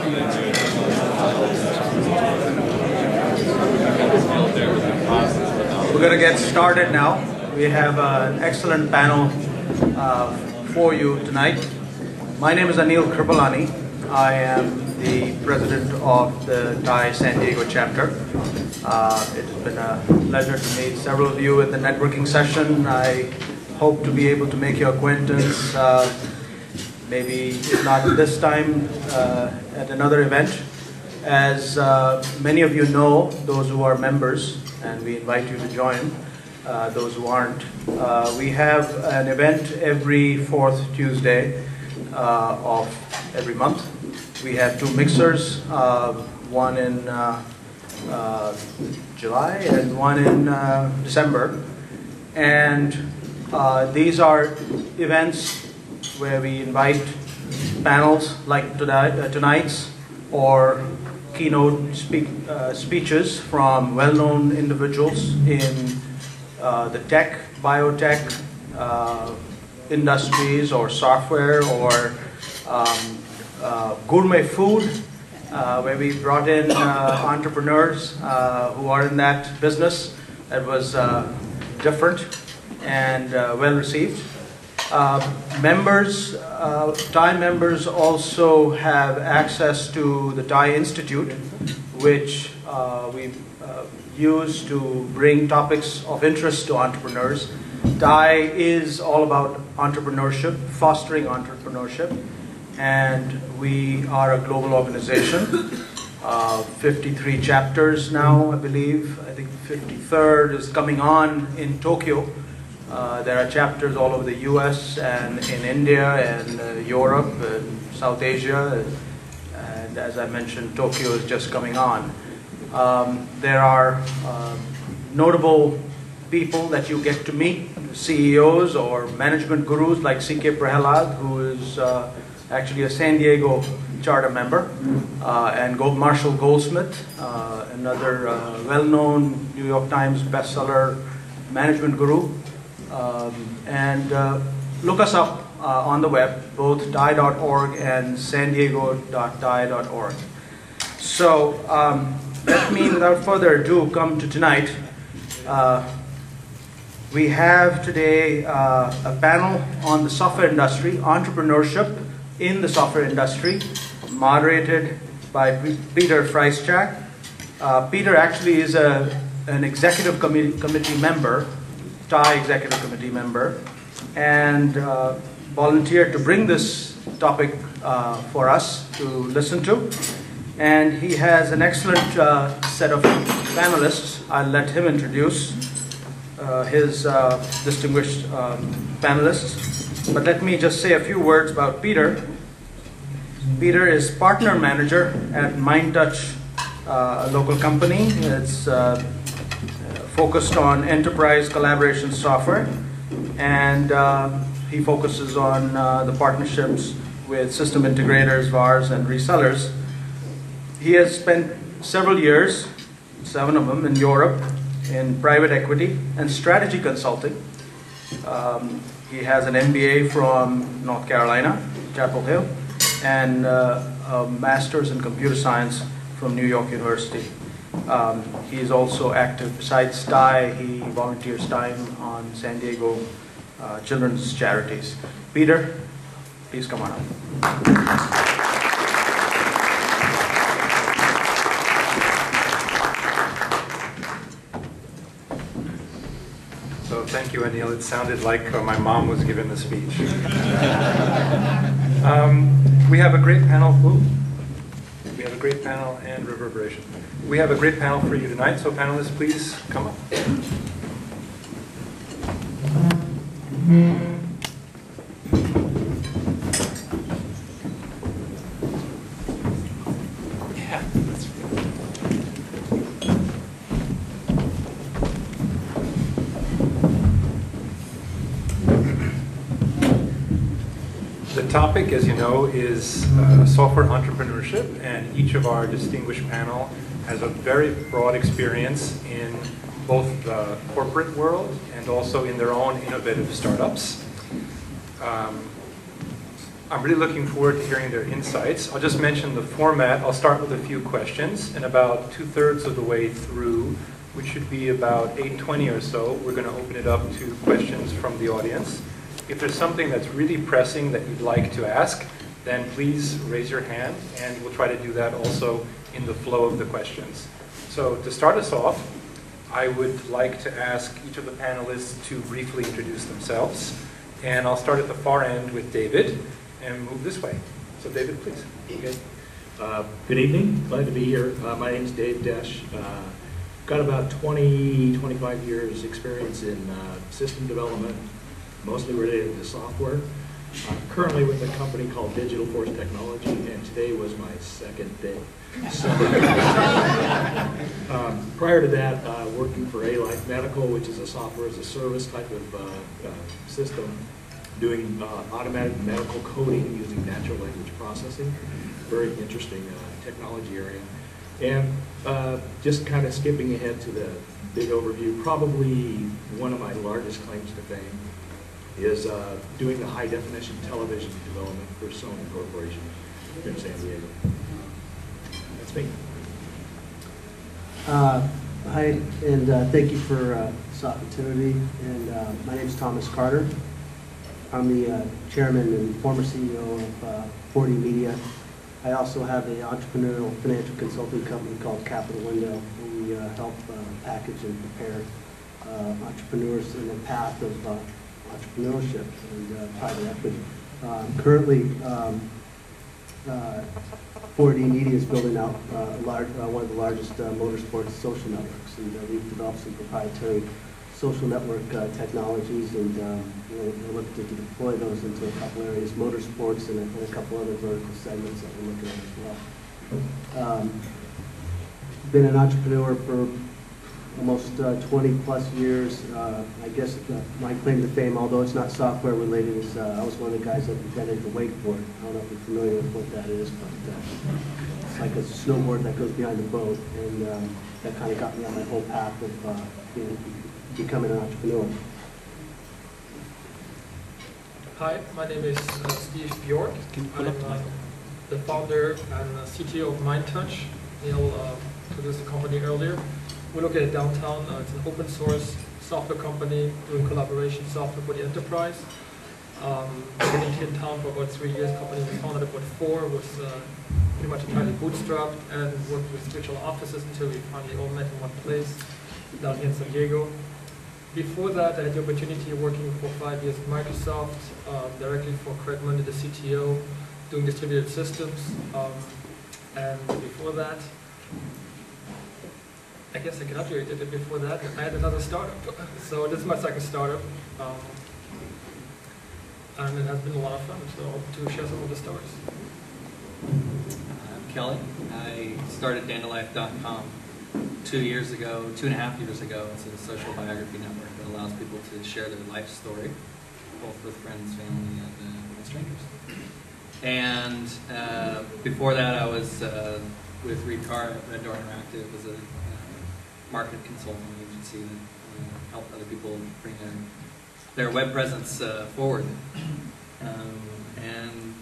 We're going to get started now. We have an excellent panel for you tonight. My name is Anil Kripalani. I am the president of the TiE San Diego chapter. It has been a pleasure to meet several of you at the networking session. I hope to be able to make your acquaintance, maybe if not this time, at another event. As many of you know, those who are members, and we invite you to join, those who aren't. We have an event every fourth Tuesday of every month. We have two mixers, one in July and one in December. And these are events where we invite panels like tonight's or keynote speeches from well-known individuals in the tech, biotech industries or software or gourmet food, where we brought in entrepreneurs who are in that business. That was different and well received. TiE members also have access to the TiE Institute, which we use to bring topics of interest to entrepreneurs. TiE is all about entrepreneurship, fostering entrepreneurship, and we are a global organization. 53 chapters now, I believe. I think 53rd is coming on in Tokyo. There are chapters all over the US and in India and Europe and South Asia. And as I mentioned, Tokyo is just coming on. There are notable people that you get to meet, CEOs or management gurus like C.K. Prahalad, who is actually a San Diego charter member, and Marshall Goldsmith, another well-known New York Times bestseller management guru. Look us up on the web, both TiE.org and sandiego.tie.org. So let me, without further ado, come to tonight. We have today a panel on the software industry, entrepreneurship in the software industry, moderated by Peter Fryscak. Peter actually is an executive committee member, TiE executive committee member, and volunteered to bring this topic for us to listen to. And he has an excellent set of panelists. I'll let him introduce his distinguished panelists. But let me just say a few words about Peter. Peter is partner manager at MindTouch, a local company. It's focused on enterprise collaboration software, and he focuses on the partnerships with system integrators, VARs, and resellers. He has spent several years, 7 of them, in Europe in private equity and strategy consulting. He has an MBA from North Carolina, Chapel Hill, and a master's in computer science from New York University. He is also active. Besides TiE, he volunteers time on San Diego children's charities. Peter, please come on up. So thank you, Anil. It sounded like my mom was giving the speech. We have a great panel. We have a great panel and reverberation. We have a great panel for you tonight, so panelists, please come up. Yeah, that's right. The topic, as you know, is software entrepreneurship, and each of our distinguished panel has a very broad experience in both the corporate world and also in their own innovative startups. I'm really looking forward to hearing their insights. I'll just mention the format. I'll start with a few questions, and about 2/3 of the way through, which should be about 8:20 or so, we're going to open it up to questions from the audience. If there's something that's really pressing that you'd like to ask, then please raise your hand, and we'll try to do that also in the flow of the questions. So to start us off, I would like to ask each of the panelists to briefly introduce themselves. And I'll start at the far end with David and move this way. So David, please. Okay. Good evening. Glad to be here. My name is Dave Desch. Got about 25 years experience in system development, mostly related to software. Currently with a company called Digital Force Technology, and today was my second day. So, prior to that, working for A-Life Medical, which is a software as a service type of system, doing automatic medical coding using natural language processing. Very interesting technology area. And just kind of skipping ahead to the big overview, probably one of my largest claims to fame is doing the high definition television development for Sony Corporation here in San Diego. That's me. Hi, and thank you for this opportunity. And my name is Thomas Carter. I'm the chairman and former CEO of 4D Media. I also have an entrepreneurial financial consulting company called Capital Window, where we help package and prepare entrepreneurs in the path of entrepreneurship and private equity. Currently, 4D Media is building out one of the largest motorsports social networks, and we've developed some proprietary social network technologies, and we're looking to deploy those into a couple areas, motorsports and a couple other vertical segments that we're looking at as well. Been an entrepreneur for almost 20 plus years. I guess my claim to fame, although it's not software related, is I was one of the guys that invented the wakeboard. I don't know if you're familiar with what that is, but it's like a snowboard that goes behind the boat, and that kind of got me on my whole path of becoming an entrepreneur. Hi, my name is Steve Bjork. I'm the founder and CTO of MindTouch. Neil introduced the company earlier. We're located downtown. It's an open source software company doing collaboration software for the enterprise. Been in town for about 3 years. Company was founded at about 4, was pretty much entirely bootstrapped, and worked with virtual offices until we finally all met in one place down here in San Diego. Before that, I had the opportunity of working for 5 years at Microsoft, directly for Craig Mundy, the CTO, doing distributed systems. And before that, I guess I graduated, and before that, I had another startup. So this is my second startup. And it has been a lot of fun, so I hope to share some of the stories. I'm Kelly. I started Dandelife.com 2.5 years ago. It's a social biography network that allows people to share their life story, both with friends, family, and strangers. And before that, I was with Reed Carr at Red Door Interactive as a market consulting agency that helped other people bring their web presence forward. And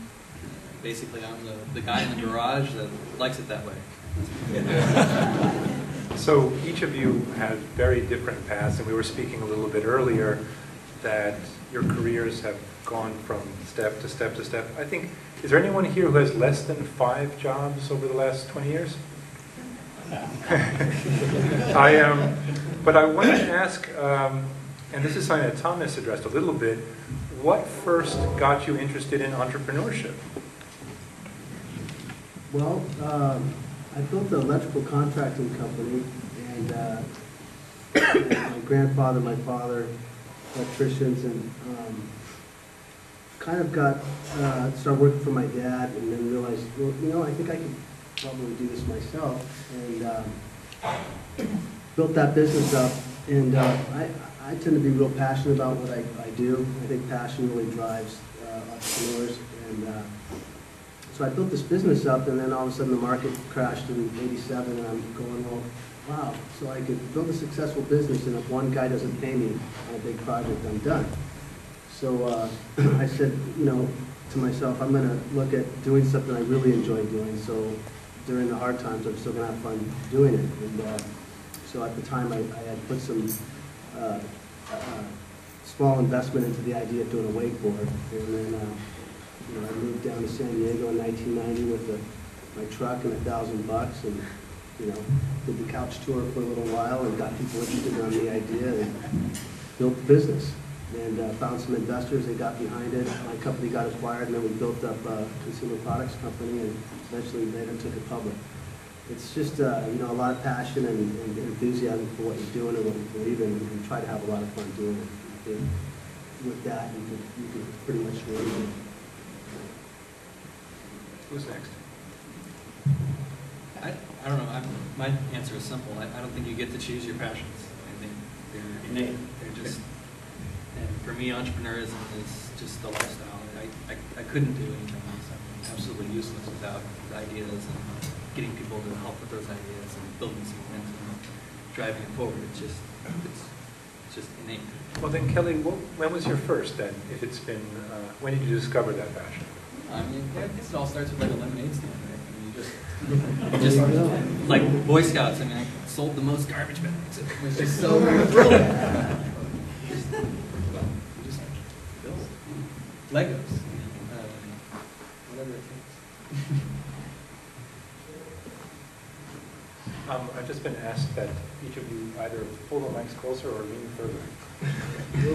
basically, I'm the guy in the garage that likes it that way. So each of you has very different paths, and we were speaking a little bit earlier that your careers have gone from step to step to step. I think, is there anyone here who has less than 5 jobs over the last 20 years? But I wanted to ask, and this is something that Thomas addressed a little bit, what first got you interested in entrepreneurship? Well, I built an electrical contracting company, and my grandfather, my father, electricians, and kind of started working for my dad, and then realized, well, I think I could probably do this myself, and built that business up. And I tend to be real passionate about what I do. I think passion really drives entrepreneurs, and so I built this business up, and then all of a sudden the market crashed in '87, and I'm going, well, wow, so I could build a successful business, and if one guy doesn't pay me on a big project, I'm done. So I said, to myself, I'm going to look at doing something I really enjoy doing. So during the hard times, I'm still going to have fun doing it. And so at the time, I had put some small investment into the idea of doing a wakeboard. And then you know, I moved down to San Diego in 1990 with my truck and $1,000, and you know, did the couch tour for a little while and got people interested in the idea and built the business. And found some investors, they got behind it. My company got acquired, and then we built up a consumer products company, and eventually later took it public. It's just you know, a lot of passion and enthusiasm for what you're doing and what you believe in, and try to have a lot of fun doing it. And with that, you can pretty much raise it. Who's next? I don't know. My answer is simple. I don't think you get to choose your passions. I think they're innate. They're just, and for me, entrepreneurism is just the lifestyle. I couldn't do anything else. I'm absolutely useless without the ideas and getting people to help with those ideas and building some momentum and driving it forward. It's just innate. Well then, Kelly, when was your first then? If it's been, when did you discover that passion? I mean, I guess it all starts with like a lemonade stand, right? I mean, you just like Boy Scouts. I mean, I sold the most garbage bags. It was just so brilliant. You just build Legos, whatever it takes. I've just been asked that each of you either pull the mics closer or lean further.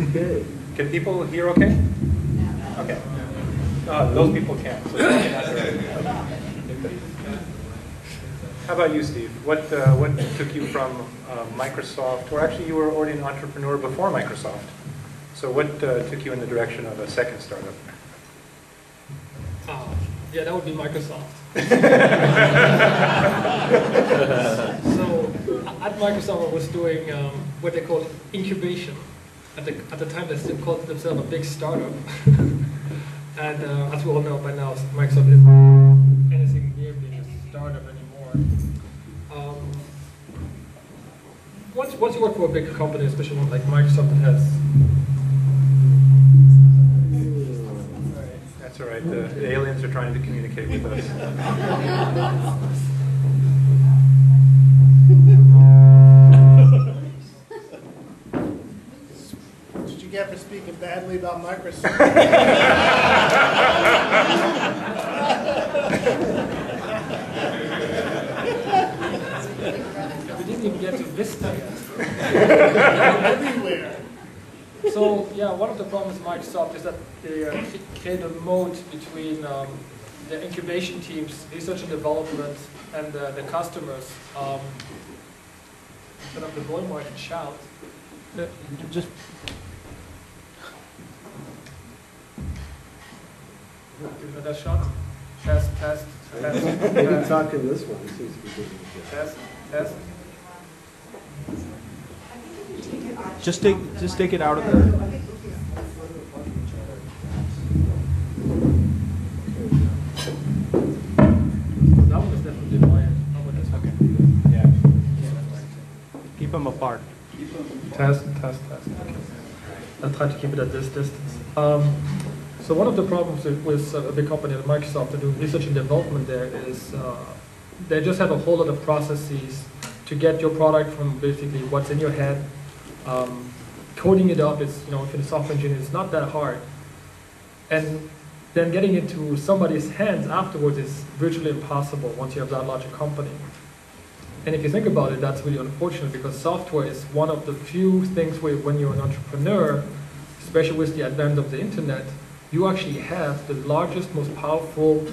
Okay. Can people hear okay? Okay. Those people can't. So how about you, Steve? What took you from Microsoft, or actually you were already an entrepreneur before Microsoft. So what took you in the direction of a second startup? Yeah, that would be Microsoft. So at Microsoft, I was doing what they call incubation. At the time, they still called themselves a big startup. And as we all know by now, Microsoft isn't anything near being a startup anymore. Once you work for a big company, especially one like Microsoft that has... That's all right. The aliens are trying to communicate with us. What did you get for speaking badly about Microsoft? We didn't even get to Vista yet. Everywhere. So yeah, one of the problems with Microsoft is that they create a moat between the incubation teams, research and development, and the customers. Set up the volume where I can shout. Just Give me that shot. Test, test, test. Maybe test, talking this one seems to be good. test, test. just take it out of the. That one is definitely mine. How about this one? Yeah. Keep them apart. Test, test, test. Okay. I'll try to keep it at this distance. So one of the problems with a big company like Microsoft to do research and development there is they just have a whole lot of processes to get your product from basically what's in your head. Coding it up is, you know, if you're a software engineer, it's not that hard. And then getting it to somebody's hands afterwards is virtually impossible once you have that large a company. And if you think about it, that's really unfortunate because software is one of the few things where when you're an entrepreneur, especially with the advent of the internet, you actually have the largest, most powerful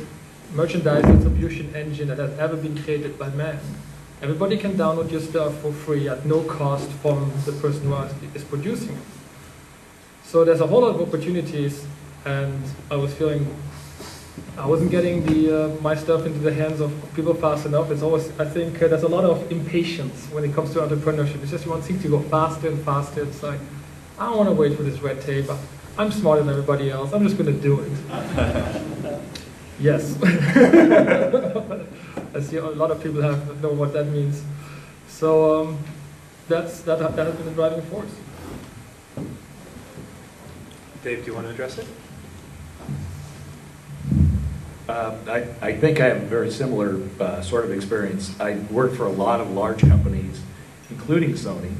merchandise distribution engine that has ever been created by man. Everybody can download your stuff for free at no cost from the person who is producing it. So there's a whole lot of opportunities, and I was feeling I wasn't getting my stuff into the hands of people fast enough. It's always, I think there's a lot of impatience when it comes to entrepreneurship. It's just you want things to go faster and faster. It's like, I don't want to wait for this red tape. I'm smarter than everybody else. I'm just going to do it. Yes. I see a lot of people know what that means. So that has been the driving force. Dave, do you want to address it? I think I have a very similar sort of experience. I worked for a lot of large companies, including Sony,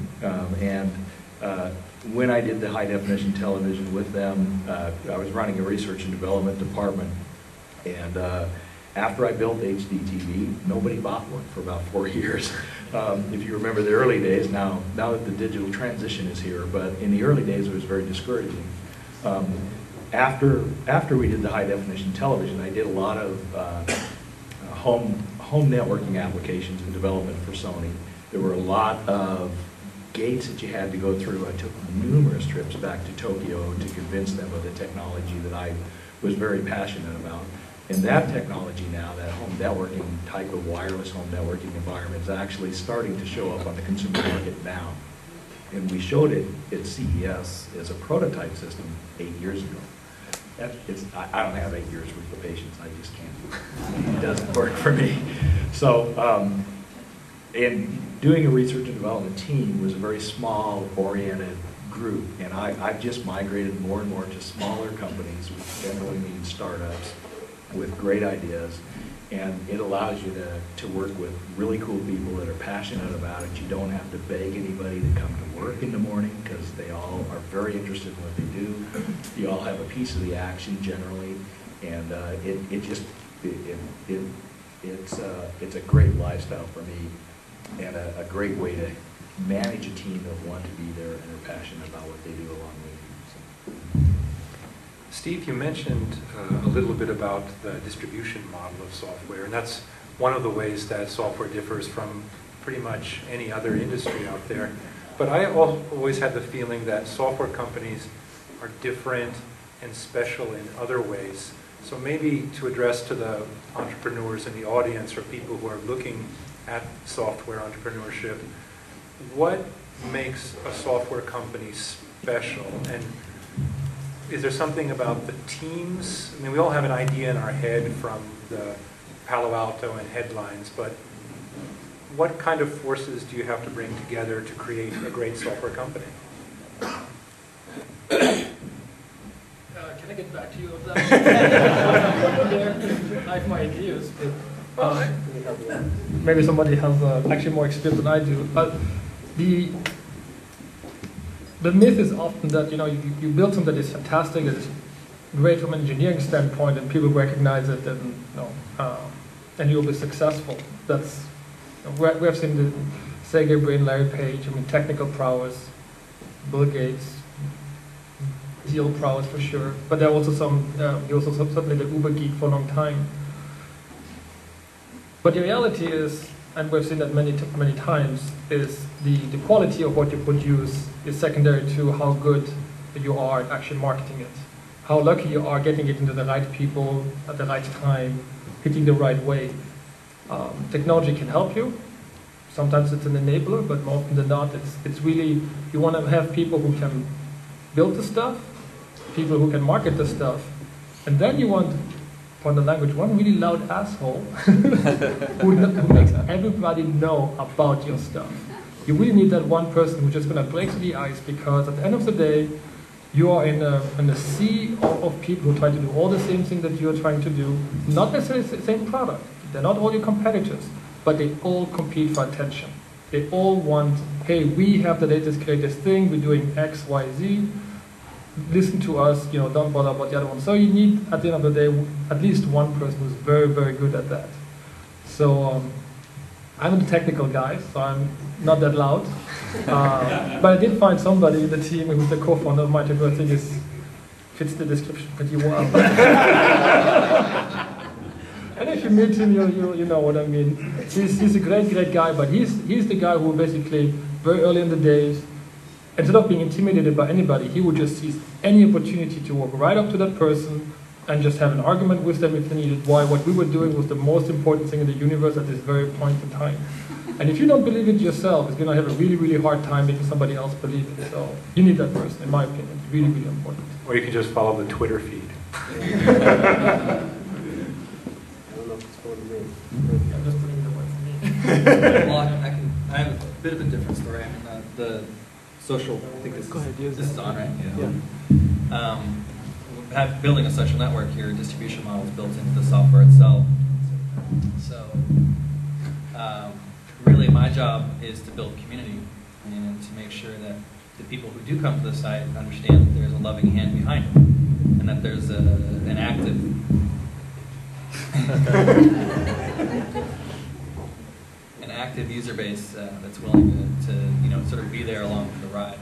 and when I did the high definition television with them, I was running a research and development department, and after I built HD TV, nobody bought one for about 4 years. If you remember the early days, now that the digital transition is here, but in the early days it was very discouraging. After we did the high definition television, I did a lot of home networking applications and development for Sony. There were a lot of gates that you had to go through. I took numerous trips back to Tokyo to convince them of the technology that I was very passionate about. And that technology now, that home networking type of wireless home networking environment, is actually starting to show up on the consumer market now. And we showed it at CES as a prototype system 8 years ago. I don't have 8 years worth of patience. I just can't. It doesn't work for me. So, and doing a research and development team was a very small, oriented group. And I've just migrated more and more to smaller companies, which generally means startups, with great ideas, and it allows you to work with really cool people that are passionate about it. You don't have to beg anybody to come to work in the morning because they all are very interested in what they do. You all have a piece of the action generally, and it's a great lifestyle for me, and a great way to manage a team that want to be there and are passionate about what they do along with you. So. Steve, you mentioned a little bit about the distribution model of software, and that's one of the ways that software differs from pretty much any other industry out there. But I always had the feeling that software companies are different and special in other ways. So maybe to address to the entrepreneurs in the audience or people who are looking at software entrepreneurship, what makes a software company special? And is there something about the teams? I mean, we all have an idea in our head from the Palo Alto and headlines, but what kind of forces do you have to bring together to create a great software company? Can I get back to you on that? I have my ideas, but maybe somebody has actually more experience than I do. But the myth is often that you build something that is fantastic, it's great from an engineering standpoint, and people recognize it, and you'll be successful. That's we have seen the Sergey Brin, Larry Page. I mean, technical prowess, Bill Gates, deal prowess for sure. But there are also some. He also certainly the Uber geek for a long time. But the reality is, and we've seen that many times, is the quality of what you produce is secondary to how good you are at actually marketing it. How lucky you are getting it into the right people at the right time, hitting the right way. Technology can help you. Sometimes it's an enabler, but more often than not, it's really, you want to have people who can build the stuff, people who can market the stuff, and then you want, for the language, one really loud asshole who makes everybody know about your stuff. You really need that one person who's just going to break through the ice, because at the end of the day, you are in a sea of people who try to do all the same thing that you're trying to do, not necessarily the same product. They're not all your competitors, but they all compete for attention. They all want, hey, we have the latest, greatest thing, we're doing X, Y, Z. Listen to us, don't bother about the other one. So you need, at the end of the day, at least one person who's very, very good at that. So I'm the technical guy, so I'm not that loud. But I did find somebody in the team who's the co-founder of MindTouch, who I think fits the description pretty well. And if you meet him, you know what I mean. He's a great guy, but he's the guy who basically, very early in the days, instead of being intimidated by anybody, he would just seize any opportunity to walk right up to that person and just have an argument with them if they needed why what we were doing was the most important thing in the universe at this very point in time. And if you don't believe it yourself, it's going to have a really, really hard time making somebody else believe it. So you need that person, in my opinion. It's really, really important. Or you can just follow the Twitter feed. I don't know if it's for me. I'm just putting it away from me. Well, I have a bit of a different story. I mean, the social, I think this is on, right? Yeah. building a social network, your distribution model is built into the software itself. So really my job is to build community and to make sure that the people who do come to the site understand that there's a loving hand behind it and that there's an active an active user base that's willing to sort of be there along for the ride.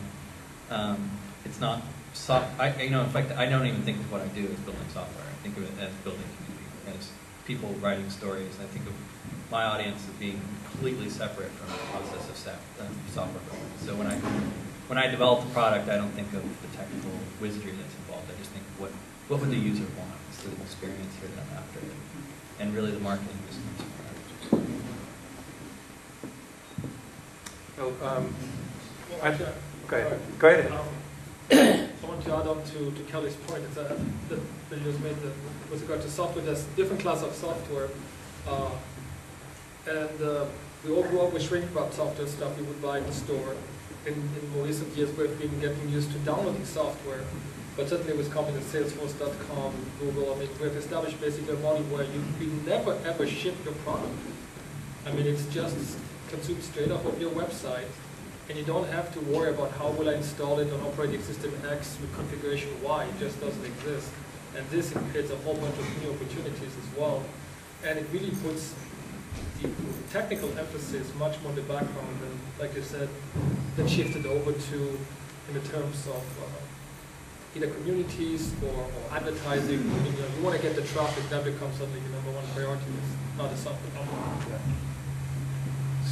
It's not in fact, I don't even think of what I do as building software. I think of it as building community, as people writing stories. I think of my audience as being completely separate from the process of software building. So when I develop the product, I don't think of the technical wizardry that's involved. I just think what would the user want? It's the experience here that I'm after, and really the marketing just comes from that. Go ahead. I want to add on to Kelly's point that you just made with regard to software. There's different class of software, and we all grew up with shrink-wrap software stuff we would buy in the store. In more recent years, we've been getting used to downloading software, but certainly with companies like Salesforce.com, Google, I mean, we've established basically a model where we never ever ship your product. I mean, it's just consumed straight off of your website. And you don't have to worry about how will I install it on operating system X with configuration Y. It just doesn't exist. And this creates a whole bunch of new opportunities as well. And it really puts the technical emphasis much more in the background than, like you said, than shifted over to in the terms of either communities or advertising. You want to get the traffic, that becomes suddenly your number one priority. It's not a software company.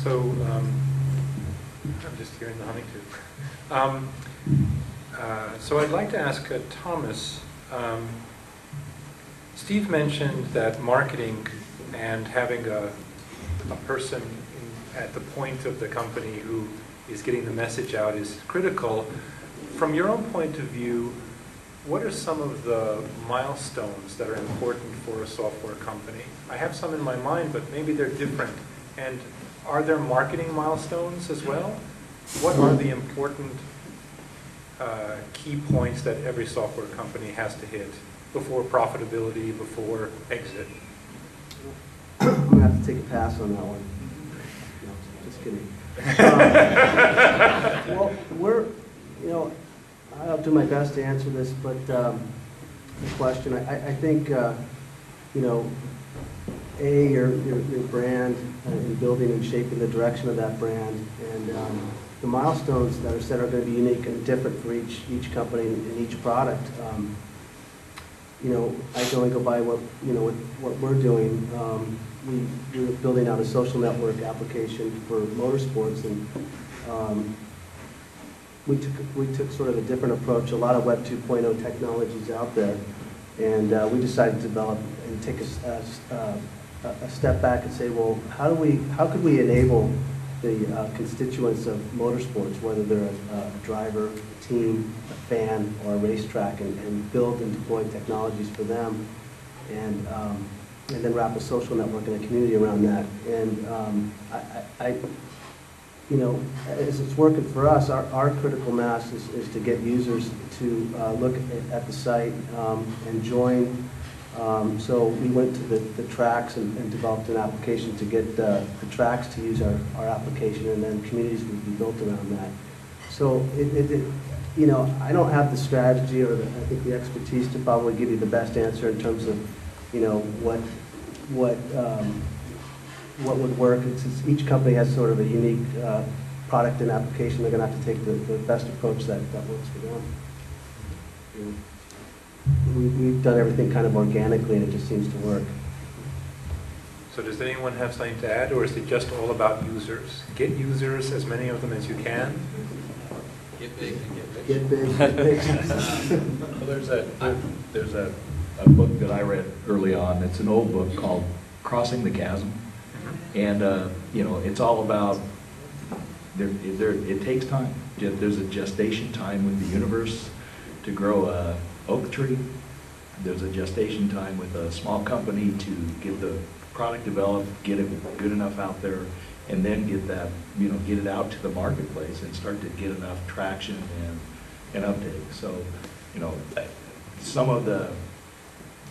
So. I'm just hearing the humming too. So I'd like to ask Thomas, Steve mentioned that marketing and having a person at the point of the company who is getting the message out is critical. From your own point of view, what are some of the milestones that are important for a software company? I have some in my mind, but maybe they're different. And are there marketing milestones as well? What are the important key points that every software company has to hit before profitability, before exit? I'm going to have to take a pass on that one. No, just kidding. Well, I'll do my best to answer this, but the question, I think, your brand and building and shaping the direction of that brand, and the milestones that are set are going to be unique and different for each company and each product. I can only go by what we're doing. We're building out a social network application for motorsports, and we took sort of a different approach. A lot of Web 2.0 technologies out there, and we decided to develop and take a step back and say, well, how could we enable the constituents of motorsports, whether they're a driver, a team, a fan, or a racetrack, and build and deploy technologies for them, and then wrap a social network and a community around that. And as it's working for us, our critical mass is to get users to look at the site and join. So we went to the tracks and developed an application to get the tracks to use our application, and then communities would be built around that. So I don't have the strategy or I think the expertise to probably give you the best answer in terms of what would work. It's each company has sort of a unique product and application. They're going to have to take the best approach that works for them. We've done everything kind of organically, and it just seems to work. So does anyone have something to add, or is it just all about users? Get users, as many of them as you can. Get big and get rich. Get big, get big. Well, there's a book that I read early on. It's an old book called Crossing the Chasm. And, it's all about, it takes time. There's a gestation time with the universe to grow a oak tree. There's a gestation time with a small company to get the product developed, get it good enough out there, and then get that, get it out to the marketplace and start to get enough traction and uptake. So,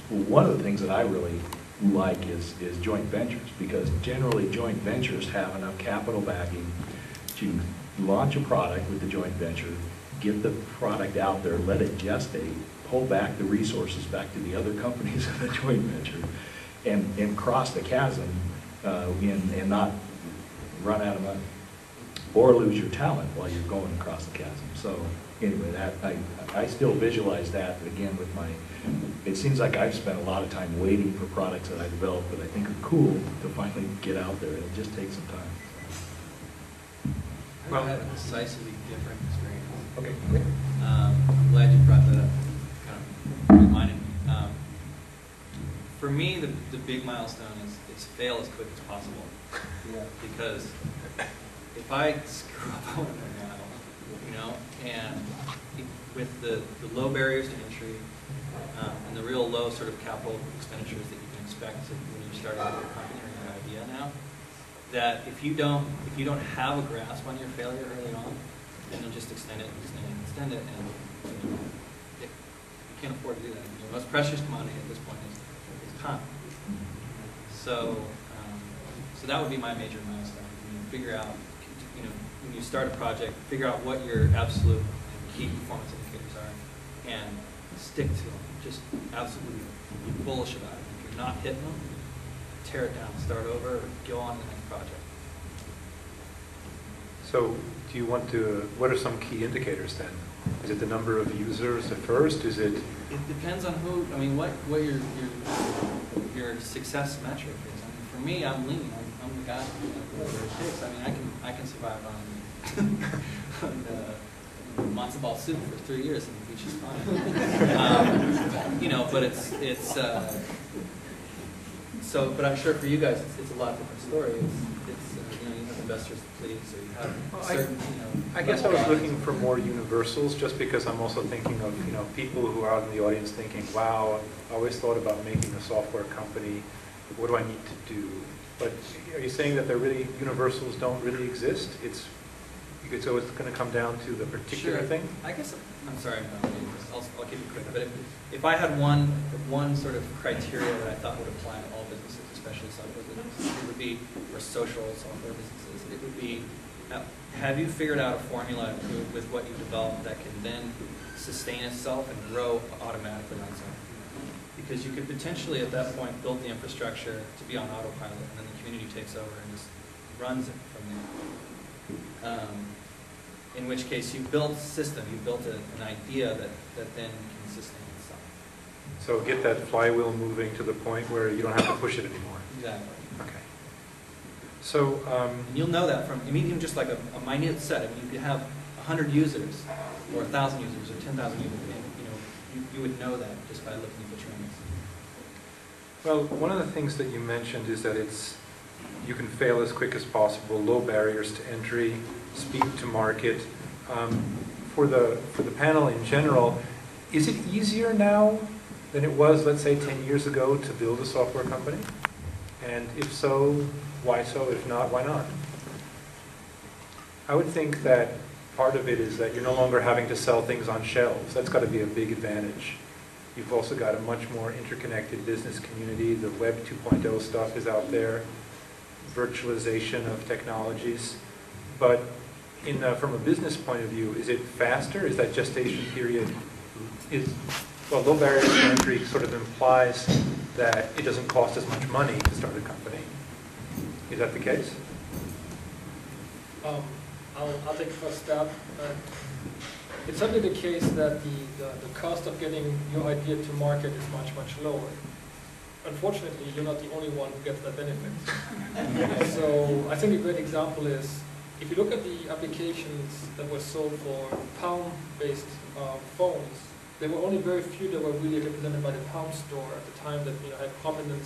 one of the things that I really like is joint ventures, because generally joint ventures have enough capital backing to launch a product with the joint venture, get the product out there, let it gestate, pull back the resources back to the other companies in the joint venture, and cross the chasm and not run out of money or lose your talent while you're going across the chasm. So anyway, that I still visualize that again with my. It seems like I've spent a lot of time waiting for products that I develop that I think are cool to finally get out there. It just takes some time. Well, I had a decisively different experience. Okay, great. I'm glad you brought that up. Kind of reminded me. For me, the big milestone is fail as quick as possible. Yeah. Because if I screw up on it now, you know, and with the low barriers to entry and the real low sort of capital expenditures that you can expect when you're starting a company or your idea now, that if you don't have a grasp on your failure early on, then you'll just extend it and extend it and extend it, and you know, you can't afford to do that. Your most precious commodity at this point is time. So that would be my major milestone. Figure out, when you start a project, figure out what your absolute key performance indicators are, and stick to them. Just absolutely be bullish about it. If you're not hitting them, tear it down, start over, go on to the next project. So do you want to, what are some key indicators then? Is it the number of users at first? Is it? It depends on who, what your success metric is. I mean, for me, I'm lean. I'm the guy, whatever it takes. I mean, I can survive on matzo ball soup for 3 years and the beach is fine. But it's so. But I'm sure for you guys, it's a lot different story. It's you have investors to please, or you have certain, I guess I was looking for more universals, just because I'm also thinking of people who are out in the audience thinking, wow, I always thought about making a software company. What do I need to do? But are you saying that universals don't really exist? It's always going to come down to the particular thing? I guess, I'm sorry, I'll keep it quick. But if I had one sort of criteria that I thought would apply to all businesses, especially software businesses, it would be for social software businesses. It would be, have you figured out a formula with what you've developed that can then sustain itself and grow automatically on its own? Because you could potentially, at that point, build the infrastructure to be on autopilot, and then the community takes over and just runs it from there. In which case, you built a system, you built an idea that then can sustain itself. So get that flywheel moving to the point where you don't have to push it anymore. Exactly. Okay. So and you'll know that from, even just like a minute set. I mean, you could have 100 users, or 1,000 users, or 10,000 users. You would know that just by looking at the trends. Well, one of the things that you mentioned is that you can fail as quick as possible, low barriers to entry, speed to market. For the panel in general, is it easier now than it was, let's say, 10 years ago to build a software company? And if so, why so? If not, why not? I would think that part of it is that you're no longer having to sell things on shelves. That's got to be a big advantage. You've also got a much more interconnected business community. The Web 2.0 stuff is out there, virtualization of technologies. But from a business point of view, is it faster? Is that gestation period, low barriers to entry sort of implies that it doesn't cost as much money to start a company. Is that the case? I'll take the first step. It's certainly the case that the cost of getting your idea to market is much, much lower. Unfortunately, you're not the only one who gets that benefit. So I think a great example is, if you look at the applications that were sold for Palm-based phones, there were only very few that were really represented by the Palm store at the time that had prominent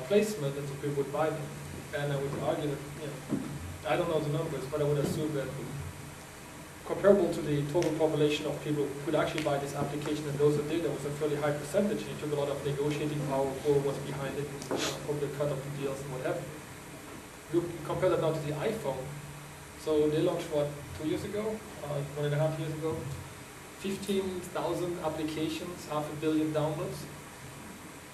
placement, and so people would buy them. And I would argue that I don't know the numbers, but I would assume that comparable to the total population of people who could actually buy this application, and those that did, there was a fairly high percentage. And it took a lot of negotiating power for what was behind it, and probably cut off the deals and whatever. You compare that now to the iPhone. So they launched, 2 years ago? 1.5 years ago? 15,000 applications, 500 million downloads.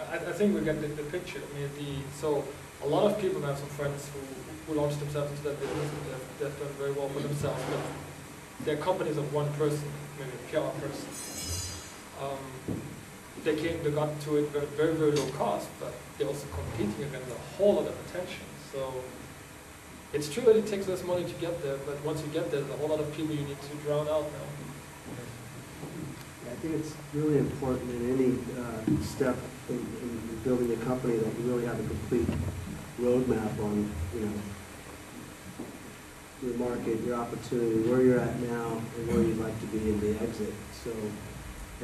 I think we get the picture. I mean, so a lot of people, I have some friends who launched themselves into that business, and they've done very well for themselves, but they're companies of one person, maybe a PR person. They got to it very, very low cost, but they're also competing against a whole lot of attention. So it's true that it takes less money to get there, but once you get there, there's a whole lot of people you need to drown out now. I think it's really important in any step in building a company that you really have a complete roadmap on, your market, your opportunity, where you're at now, and where you'd like to be in the exit. So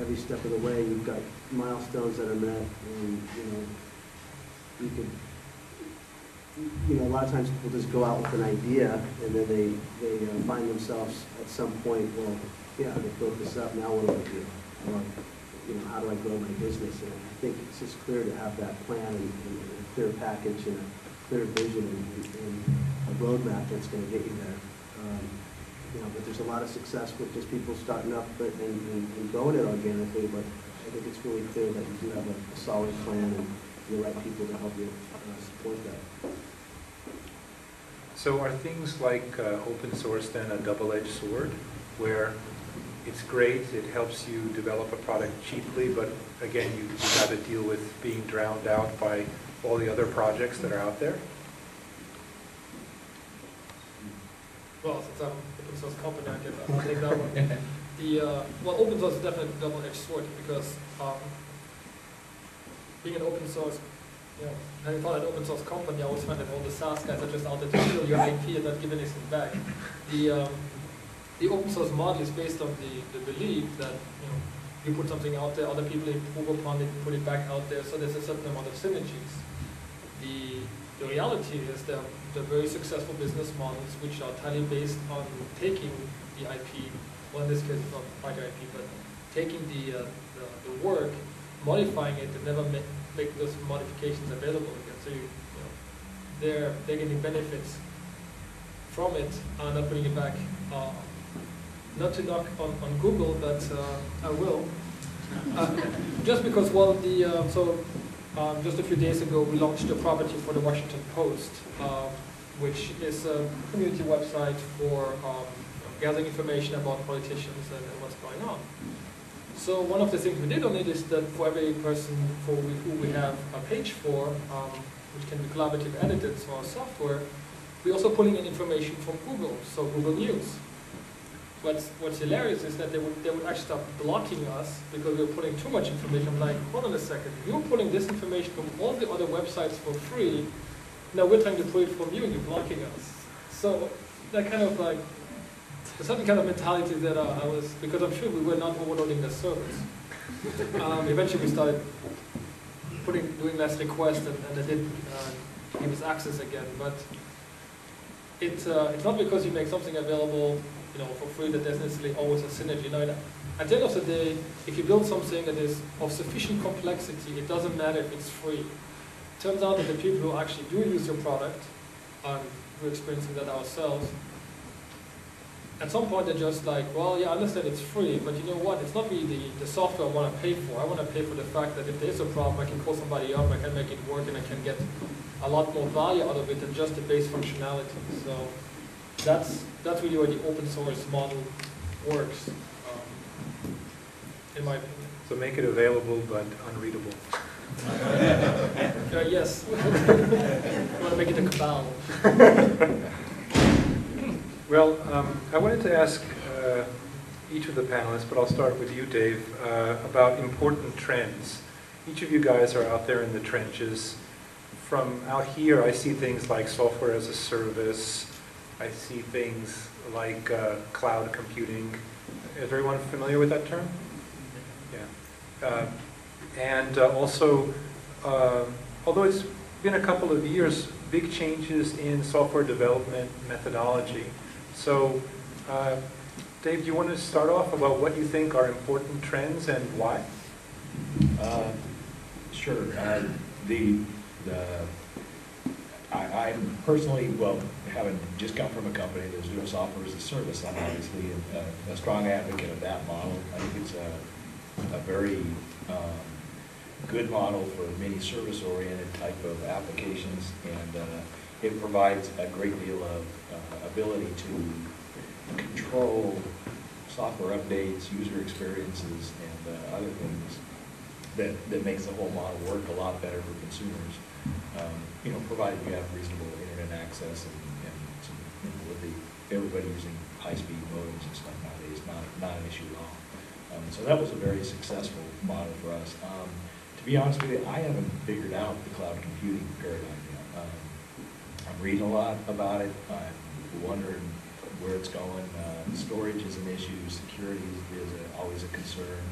every step of the way, you've got milestones that are met, and you could. A lot of times people just go out with an idea, and then they find themselves at some point, well, yeah, they built this up, now what do I do? Or, how do I grow my business? And I think it's just clear to have that plan and a clear package and a clear vision and a roadmap that's going to get you there. But there's a lot of success with just people starting up and growing it organically, but I think it's really clear that you do have a solid plan and the right people to help you support that. So are things like open source then a double-edged sword, where it's great, it helps you develop a product cheaply, but again, you got to deal with being drowned out by all the other projects that are out there? Well, since I'm an open source company, I guess I'll take that one. Well, open source is definitely a double-edged sword, because being an open source, having thought an open source company, I always find that all the SaaS guys are just out there to steal your IP and not give anything back. The open source model is based on the belief that you put something out there, other people improve upon it, put it back out there, so there's a certain amount of synergies. The reality is that the very successful business models, which are entirely based on taking the IP, well in this case it's not quite IP, but taking the work, modifying it, and never make those modifications available again. So they're getting benefits from it, not putting it back. Not to knock on Google, but I will. Just because, just a few days ago we launched a property for the Washington Post, which is a community website for gathering information about politicians and what's going on. So one of the things we did on it is that for every person who we have a page for, which can be collaborative edited through our software, we're also pulling in information from Google, so Google News. What's hilarious is that they would actually start blocking us because we were putting too much information. I'm like, hold on a second, you're pulling this information from all the other websites for free, now we're trying to pull it from you and you're blocking us. So that kind of like, there's certain kind of mentality that I was, because I'm sure we were not overloading the service. Eventually we started doing less requests and they did give us access again, but it's not because you make something available for free that there's necessarily always a synergy. At the end of the day, if you build something that is of sufficient complexity, it doesn't matter if it's free. It turns out that the people who actually do use your product, we're experiencing that ourselves, at some point they're just like, well, yeah, I understand it's free, but you know what, it's not really the software I want to pay for. I want to pay for the fact that if there is a problem, I can call somebody up, I can make it work, and I can get a lot more value out of it than just the base functionality. So that's really where the open source model works, in my opinion. So make it available but unreadable. Yes. I want to make it a cabal. Well, I wanted to ask each of the panelists, but I'll start with you, Dave, about important trends. Each of you guys are out there in the trenches. From out here, I see things like software as a service. I see things like cloud computing. Is everyone familiar with that term? Yeah. And also, although it's been a couple of years, big changes in software development methodology. So, Dave, do you want to start off about what you think are important trends and why? I'm personally, well, having just come from a company that's doing software as a service, I'm obviously a strong advocate of that model. I think it's a very good model for many service-oriented type of applications, and it provides a great deal of ability to control software updates, user experiences, and other things that makes the whole model work a lot better for consumers. You know, provided you have reasonable internet access and some, you know, with everybody using high-speed modems and stuff nowadays, not an issue at all. So that was a very successful model for us. To be honest with you, I haven't figured out the cloud computing paradigm yet. I'm reading a lot about it. I'm wondering where it's going. Storage is an issue. Security is always a concern.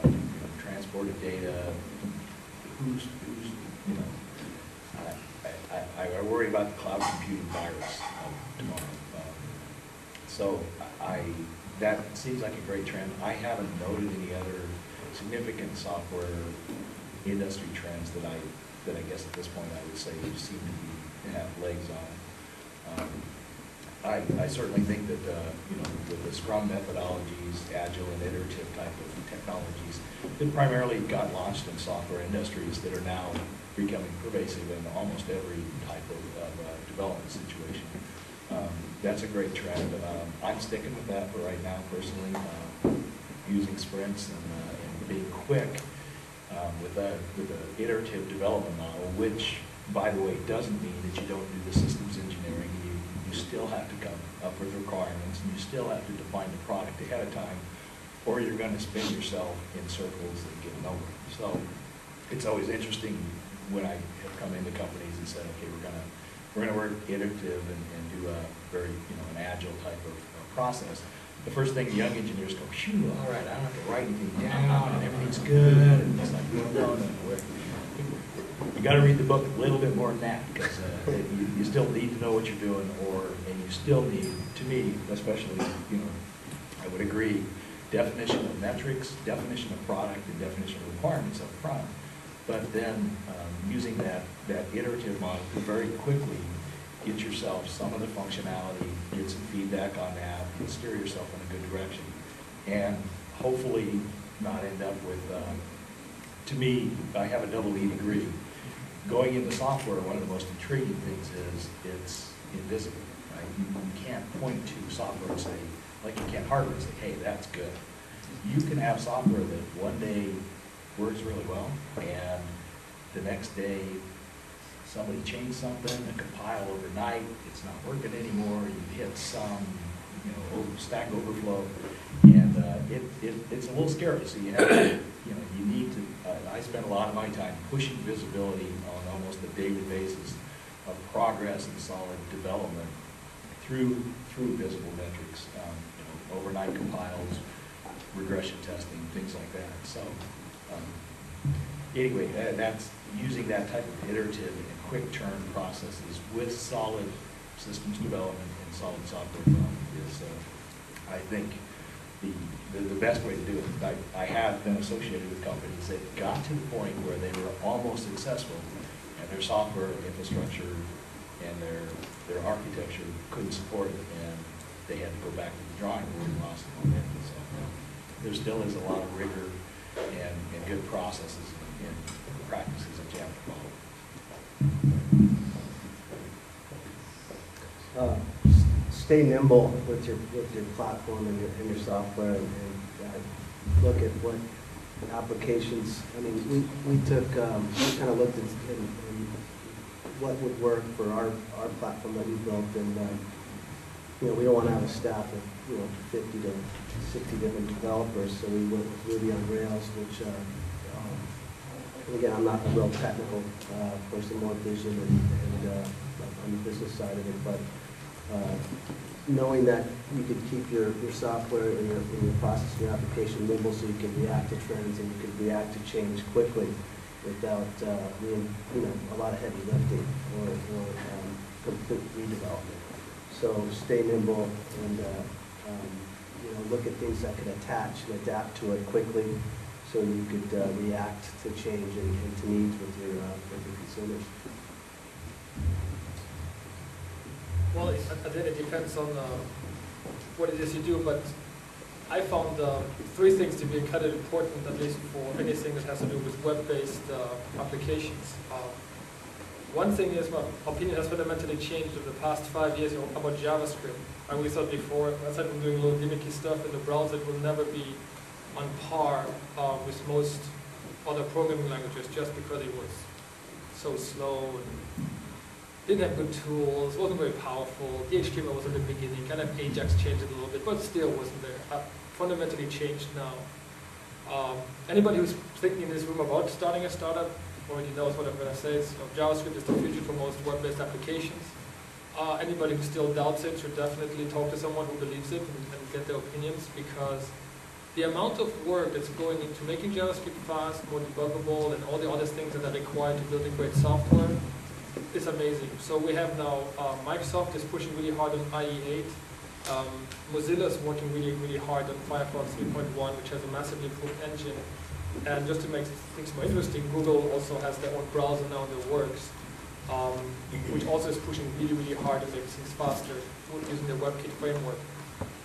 You know, transport of data. Who's you know. I worry about the cloud computing virus tomorrow. So that seems like a great trend. I haven't noted any other significant software industry trends that I guess at this point I would say seem to have legs on it. I certainly think that you know, with the Scrum methodologies, agile and iterative type of technologies that primarily got launched in software industries that are now becoming pervasive in almost every type of development situation. That's a great trend. I'm sticking with that for right now personally, using sprints and being quick with an iterative development model, which, by the way, doesn't mean that you don't do the systems engineering. You still have to come up with requirements, and you still have to define the product ahead of time, or you're going to spin yourself in circles and get nowhere. So it's always interesting when I have come into companies and said, okay, we're gonna work iterative and do a very, you know, an agile type of process. The first thing the young engineers go, phew, all right, I don't have to write anything down and everything's good. And it's like, no. You got to read the book a little bit more than that, because you still need to know what you're doing, and you still need, to me, especially, you know, I would agree, definition of metrics, definition of product, and definition of requirements up front. But then using that iterative model to very quickly get yourself some of the functionality, get some feedback on that, and steer yourself in a good direction. And hopefully not end up with, to me, I have a double E degree. Going into software, one of the most intriguing things is it's invisible, right? You can't point to software and say, like you can't hardware and say, hey, that's good. You can have software that one day works really well, and the next day somebody changed something, a compile overnight, it's not working anymore, you hit some, you know, Stack Overflow, and it's a little scary. So you have to, you know, you need to, I spend a lot of my time pushing visibility on almost a daily basis of progress and solid development through visible metrics, you know, overnight compiles, regression testing, things like that. So anyway, that's using that type of iterative and quick turn processes with solid systems development and solid software development is, I think, the best way to do it. I have been associated with companies that got to the point where they were almost successful, and their software infrastructure and their architecture couldn't support it, and they had to go back to the drawing board and lost the momentum. So there still is a lot of rigor and good processes and practices that you have to follow. Stay nimble with your platform and your software, and look at what applications. I mean, we took we kind of looked at what would work for our platform that we built, and you know, we don't want to have a staff of 50 to 60 different developers, so we went with Ruby on Rails, which again, I'm not a real technical person, more vision and on the business side of it, but knowing that you could keep your software and your process, your application nimble, so you can react to trends and you can react to change quickly without a lot of heavy lifting or complete redevelopment. So stay nimble and look at things that could attach and adapt to it quickly, so you could react to change and to needs with your consumers. Well, then it depends on what it is you do, but I found three things to be kind of important, at least for anything that has to do with web-based applications. One thing is, my opinion has fundamentally changed in the past 5 years about JavaScript. I always thought before, aside from doing little gimmicky stuff in the browser, it will never be on par with most other programming languages, just because it was so slow and didn't have good tools, wasn't very powerful. The HTML was in the beginning, kind of Ajax changed it a little bit, but still wasn't there. Fundamentally changed now. Anybody who's thinking in this room about starting a startup already knows what I'm going to say. JavaScript is the future for most web-based applications. Anybody who still doubts it should definitely talk to someone who believes it and get their opinions, because the amount of work that's going into making JavaScript fast, more debuggable, and all the other things that are required to building great software is amazing. So we have now, Microsoft is pushing really hard on IE8. Mozilla is working really, really hard on Firefox 3.1, which has a massively improved engine. And just to make things more interesting, Google also has their own browser now in the works, which also is pushing really, really hard to make things faster using the WebKit framework.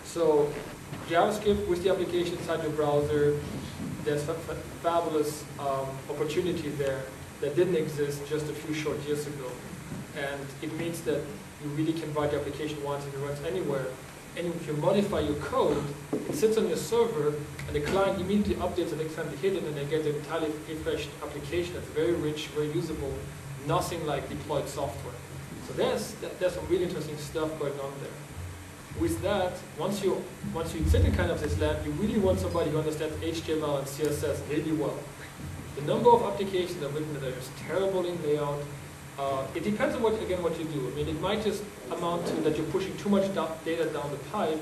So JavaScript with the application inside your browser, there's fabulous opportunity there that didn't exist just a few short years ago. And it means that you really can write the application once and it runs anywhere. And if you modify your code, it sits on your server, and the client immediately updates the next time they hit it, and they get an entirely refreshed application that's very rich, very usable, nothing like deployed software. So there's some really interesting stuff going on there. With that, once you sit in kind of this land, you really want somebody who understands HTML and CSS really well. The number of applications that are written that are just terrible in layout. It depends on what you do. I mean, it might just amount to that you're pushing too much data down the pipe,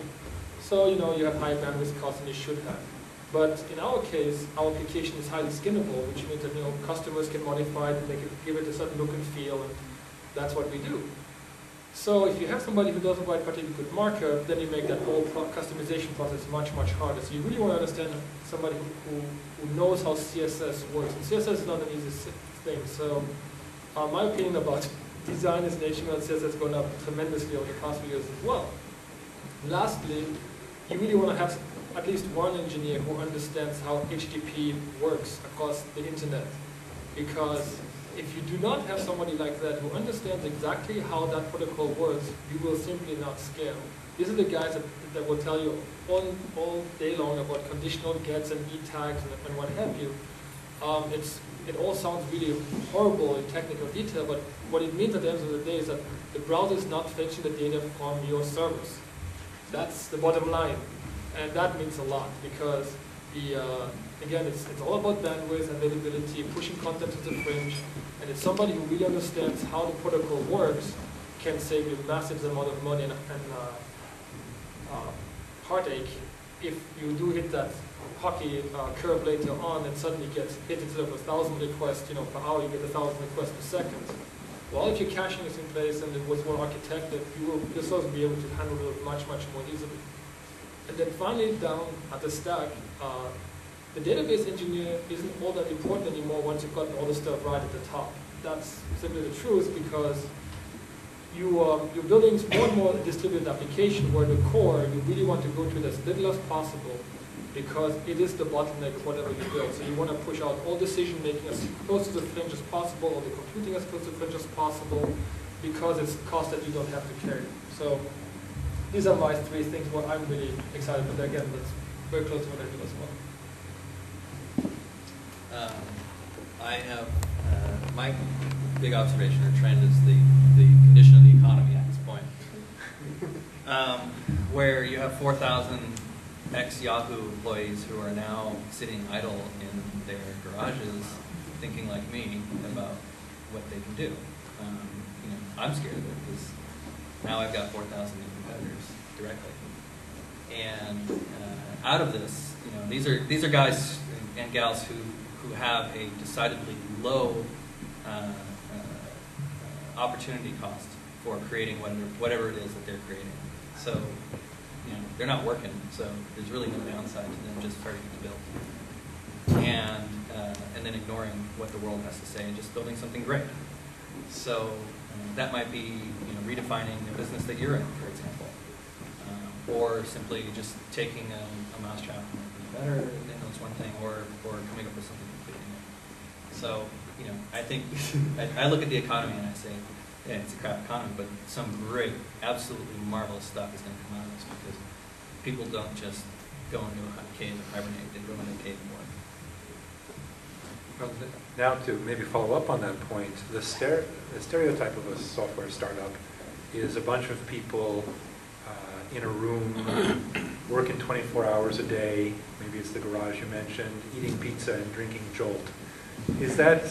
so you have high bandwidth costs than you should have. But in our case, our application is highly skinnable, which means that customers can modify it and they can give it a certain look and feel, and that's what we do. So if you have somebody who doesn't write particularly good markup, then you make that whole customization process much, much harder. So you really want to understand somebody who knows how CSS works. And CSS is not an easy thing. So my opinion about design is in HTML and CSS has gone up tremendously over the past few years as well. Lastly, you really want to have at least one engineer who understands how HTTP works across the internet. Because if you do not have somebody like that who understands exactly how that protocol works, you will simply not scale. These are the guys that will tell you all day long about conditional gets and e-tags and what have you. It all sounds really horrible in technical detail, but what it means at the end of the day is that the browser is not fetching the data from your servers. That's the bottom line. And that means a lot, because again, it's all about bandwidth, availability, pushing content to the fringe, and if somebody who really understands how the protocol works can save you massive amount of money and heartache if you do hit that hockey curve later on and suddenly get hit instead of 1,000 requests per hour, you get 1,000 requests per second. Well, if your caching is in place and it was well architected, you'll also be able to handle it much, much more easily. And then finally, down at the stack, the database engineer isn't all that important anymore once you've gotten all the stuff right at the top. That's simply the truth, because you're building more and more distributed application where the core, you really want to go to it as little as possible, because it is the bottleneck of whatever you build. So you want to push out all decision making as close to the fringe as possible, or the computing as close to the fringe as possible, because it's cost that you don't have to carry. So these are my three things what I'm really excited about. Again, that's very close to what I do as well. I have my big observation or trend is the condition of the economy at this point, where you have 4,000 ex-Yahoo employees who are now sitting idle in their garages, thinking like me about what they can do. I'm scared of it because now I've got 4,000 new competitors directly, and out of this, these are guys and gals who have a decidedly low opportunity cost for creating whatever it is that they're creating. So, they're not working, so there's really no downside to them just starting to build. And then ignoring what the world has to say and just building something great. So, That might be redefining the business that you're in, for example, or simply just taking a mousetrap and making it better. That's one thing, or coming up with something completely new. So I think I look at the economy and I say, yeah, it's a crap economy, but some great, absolutely marvelous stuff is going to come out of this because people don't just go into a cave and hibernate; they go into a cave and work. Well, now to maybe follow up on that point, the stereotype of a software startup is a bunch of people in a room working 24 hours a day. Maybe it's the garage you mentioned, eating pizza and drinking Jolt. Is that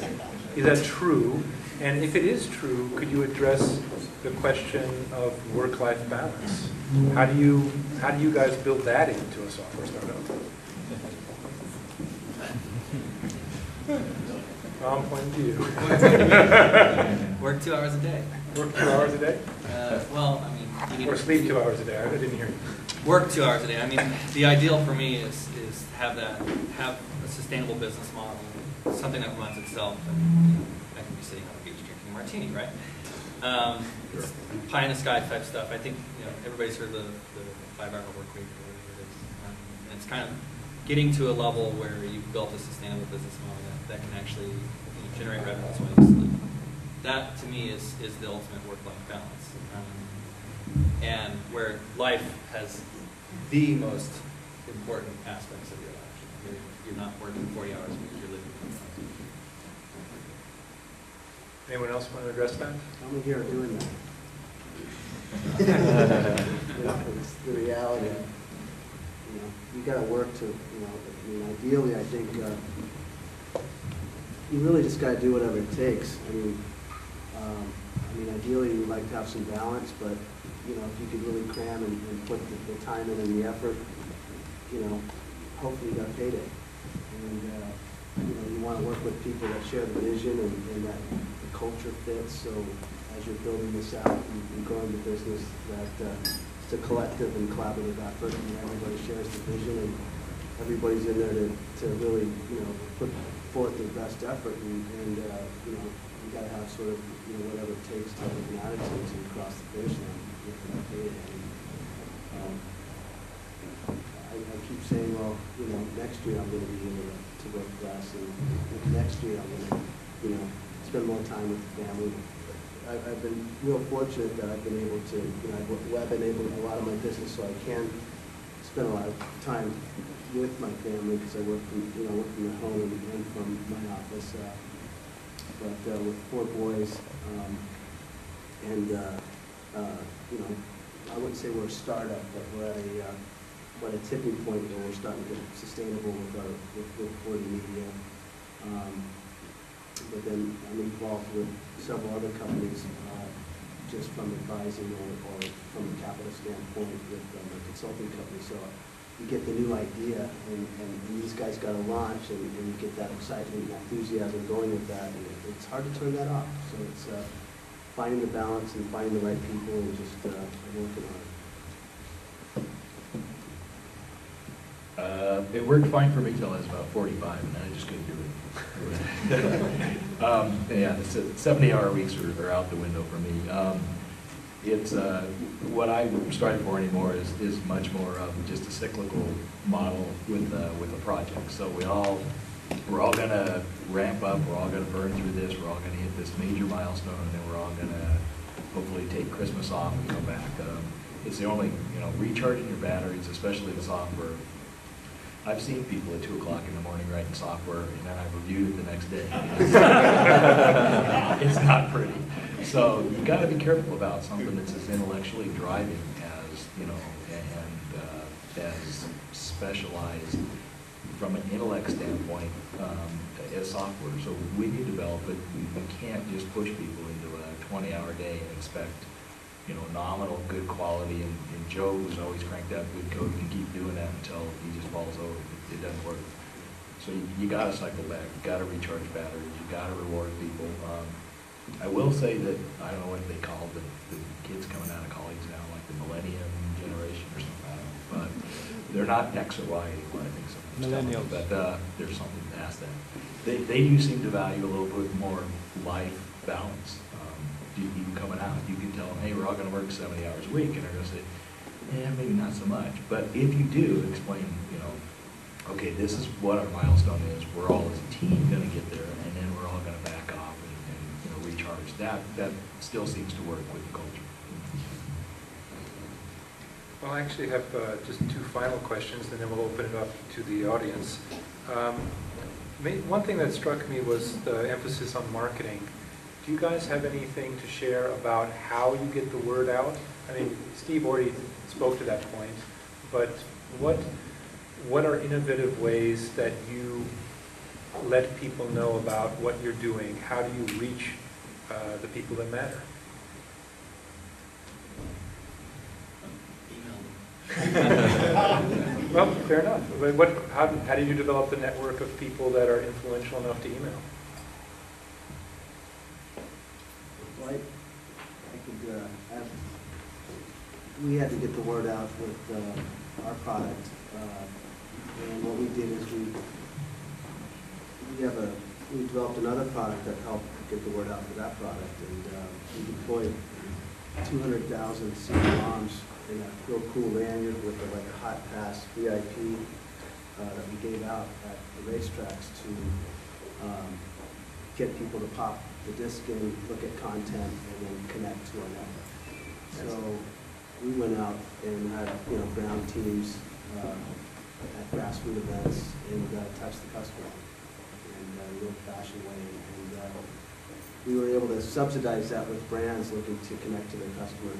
true? And if it is true, could you address the question of work-life balance? How do you guys build that into a software startup? I'm pointing to you. Work 2 hours a day. Work 2 hours a day? Well, I mean, you need or sleep 2 hours a day. I didn't hear you. Work 2 hours a day. I mean, the ideal for me is have a sustainable business model, something that runs itself. And I can be sitting on the beach drinking a martini, right? It's pie in the sky type stuff. I think everybody's heard the 5-hour work week or whatever it is. And it's kind of getting to a level where you've built a sustainable business model that can actually generate revenues while you sleep. That, to me, is the ultimate work-life balance. And where life has the most important aspects of your life. You're not working 40 hours a week, you're living 20 hours. Anyone else want to address that? How many here are doing that? It's the reality. You got to work to, ideally, I think you really just got to do whatever it takes. I mean, ideally, we'd like to have some balance, but if you could really cram and put the time in and the effort, hopefully you got payday. And you want to work with people that share the vision and that the culture fits. So as you're building this out and growing the business, that it's a collective and collaborative effort, and everybody shares the vision, and everybody's in there to really put forth their best effort, and you got to have sort of whatever it takes to have an attitude to cross the finish line. I keep saying, well, next year I'm going to be able to work less, and next year I'm going to, spend more time with the family. I've been real fortunate that I've been able to, I've been able to a lot of my business, so I can spend a lot of time with my family because I work from, work from at home and from my office. But with 4 boys, I wouldn't say we're a startup, but we're at a tipping point where we're starting to get sustainable with 40 Media. But then I'm involved with several other companies, just from advising or from a capital standpoint with a consulting company. So you get the new idea, and these guys got to launch, and you get that excitement and enthusiasm going with that, and it's hard to turn that off. So it's finding the balance and finding the right people and just working on it. It worked fine for me till I was about 45, and then I just couldn't do it. Yeah, the 70-hour weeks are out the window for me. It's what I'm striving for anymore is much more of just a cyclical model with a project. So we're all going to ramp up. We're all going to burn through this. We're all going to hit this major milestone, and then we're all going to hopefully take Christmas off and go back. It's the only recharging your batteries, especially the software. I've seen people at 2 o'clock in the morning writing software, and then I've reviewed it the next day. It's not pretty. So you got to be careful about something that's as intellectually driving as and as specialized from an intellect standpoint as software. So when you develop it, we can't just push people into a 20-hour day and expect nominal good quality, and Joe, who's always cranked out good code, can keep doing that until he just falls over. It doesn't work. So you got to cycle back. You got to recharge batteries. You got to reward people. I will say that I don't know what they call the kids coming out of college now, like the millennium generation or something. But they're not X or Y anymore. I think so. Millennials. But there's something past that. They do seem to value a little bit more life balance. even coming out. You can tell them, hey, we're all going to work 70 hours a week, and they're going to say, yeah, maybe not so much. But if you do explain, okay, this is what our milestone is. We're all as a team going to get there, and then we're all going to back off and recharge. That still seems to work with the culture. Well, I actually have just two final questions, and then we'll open it up to the audience. One thing that struck me was the emphasis on marketing. Do you guys have anything to share about how you get the word out? I mean, Steve already spoke to that point, but what are innovative ways that you let people know about what you're doing? How do you reach the people that matter? Well, fair enough. How did you develop the network of people that are influential enough to email? Well, we had to get the word out with our product, and what we did is we developed another product that helped get the word out for that product, and we deployed 200,000 CD-ROMs in a real cool lanyard with a hot pass VIP that we gave out at the racetracks to get people to pop the disc in, look at content, and then connect to our network. So we went out and had ground teams at grassroots events and touched the customer in a old-fashioned way. And we were able to subsidize that with brands looking to connect to their customer.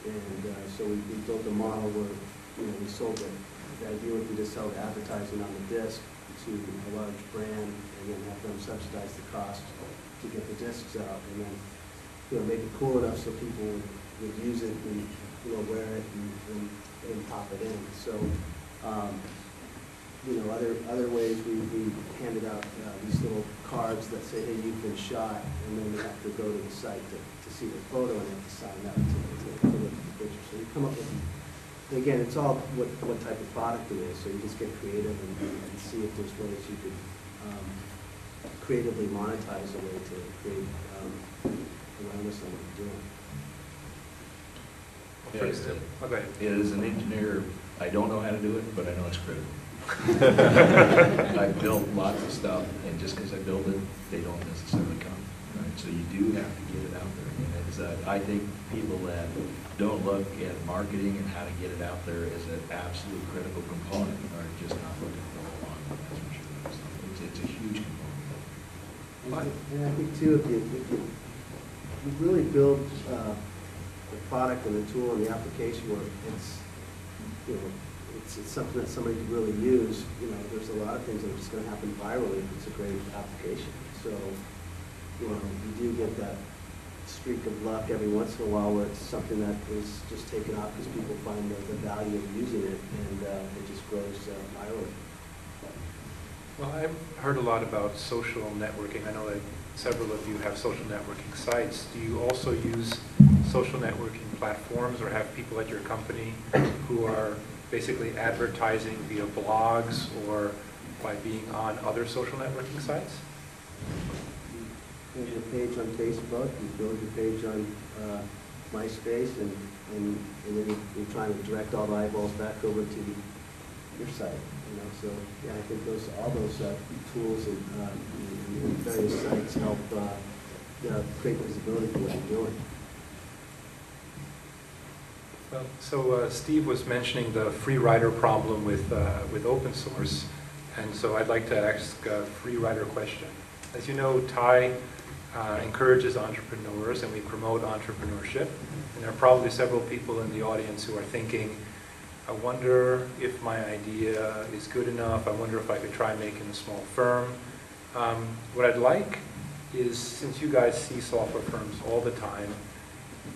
And so we built a model where we sold it. The idea would be to sell advertising on the disc to a large brand and then have them subsidize the cost to get the discs out, and then make it cool enough so people would use it and wear it and pop it in. So other ways we handed out these little cards that say, hey, you've been shot, and then they have to go to the site to see the photo and have to sign up to look at the picture. So you come up with, again, it's all what type of product it is. So you just get creative and see if there's ways you could creatively monetize a way to create awareness on what you're doing. As an engineer, I don't know how to do it, but I know it's critical. I've built lots of stuff, and just because I build it, they don't necessarily come. Right? So you do have to get it out there. And it's, I think people that don't look at marketing and how to get it out there as an absolute critical component are just not looking for a long one, that's for sure. So it's a huge component. And I think too, if you really build the product and the tool and the application where it's something that somebody could really use, there's a lot of things that are just going to happen virally if it's a great application. So, you do get that streak of luck every once in a while where it's something that is just taken off because people find the value of using it, and it just grows virally. Well, I've heard a lot about social networking. I know that several of you have social networking sites. Do you also use social networking platforms, or have people at your company who are basically advertising via blogs or by being on other social networking sites? You build your page on Facebook, you build your page on MySpace, and then you're trying to direct all the eyeballs back over to your site. So yeah, I think all those tools and various sites help create visibility for what you're doing. So Steve was mentioning the free rider problem with open source, and so I'd like to ask a free rider question. As you know, TiE encourages entrepreneurs, and we promote entrepreneurship. And there are probably several people in the audience who are thinking, I wonder if my idea is good enough. I wonder if I could try making a small firm. What I'd like is, since you guys see software firms all the time,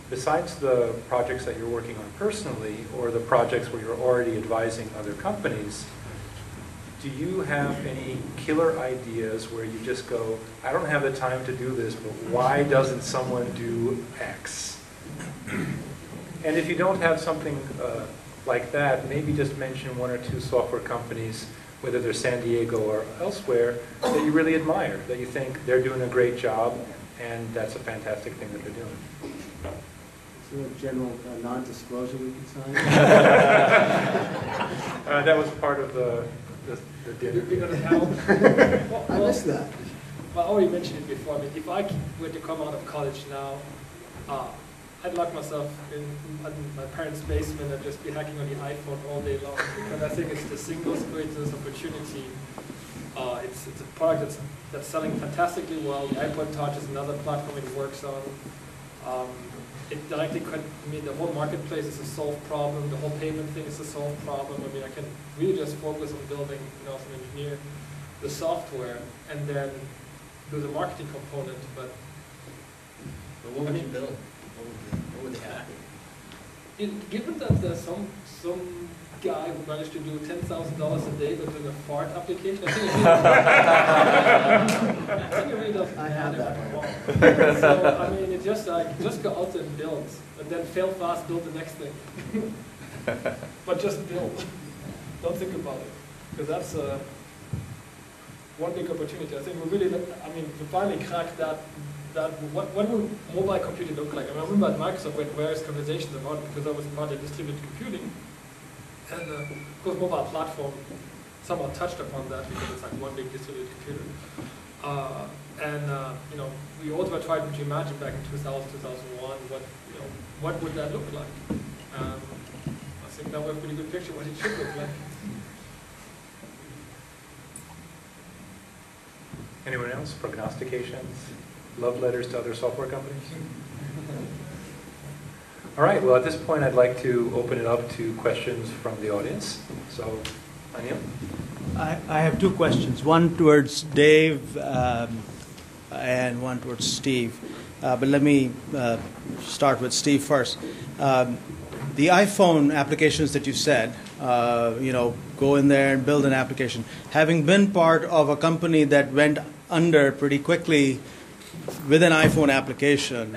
besides the projects that you're working on personally or the projects where you're already advising other companies, do you have any killer ideas where you just go, I don't have the time to do this, but why doesn't someone do X? And if you don't have something like that, maybe just mention one or two software companies, whether they're San Diego or elsewhere, that you really admire, that you think they're doing a great job, and that's a fantastic thing that they're doing. Is there a general non-disclosure we can sign? That was part of the dinner. You're going to help. I missed that. Well, I already mentioned it before. I mean, if I were to come out of college now, I'd lock myself in my parents' basement and just be hacking on the iPhone all day long, because I think it's the single greatest opportunity. It's a product that's selling fantastically well. The iPod Touch is another platform it works on. It directly could, I mean, the whole marketplace is a solved problem. The whole payment thing is a solved problem. I mean, I can really just focus on building, as an engineer, the software, and then do the marketing component. But what would you build? What would they have? Given that there's some guy who managed to do $10,000 a day but doing a fart application, I think it really doesn't matter at all. So, I mean, it's just like, just go out and build, and then fail fast, build the next thing. But just build. Don't think about it, because that's one big opportunity. I think we really, I mean, we finally cracked that. What will mobile computing look like? I mean, I remember at Microsoft we had various conversations about it, because I was part of distributed computing. And of course, mobile platform somehow touched upon that, because it's like one big distributed computer. We also were trying to imagine back in 2000, 2001, what would that look like? I think now we have a pretty good picture of what it should look like. Anyone else? Prognostications? Love letters to other software companies? All right, well, at this point, I'd like to open it up to questions from the audience. So, Anil? I have two questions, one towards Dave and one towards Steve. But let me start with Steve first. The iPhone applications that you said, go in there and build an application. Having been part of a company that went under pretty quickly with an iPhone application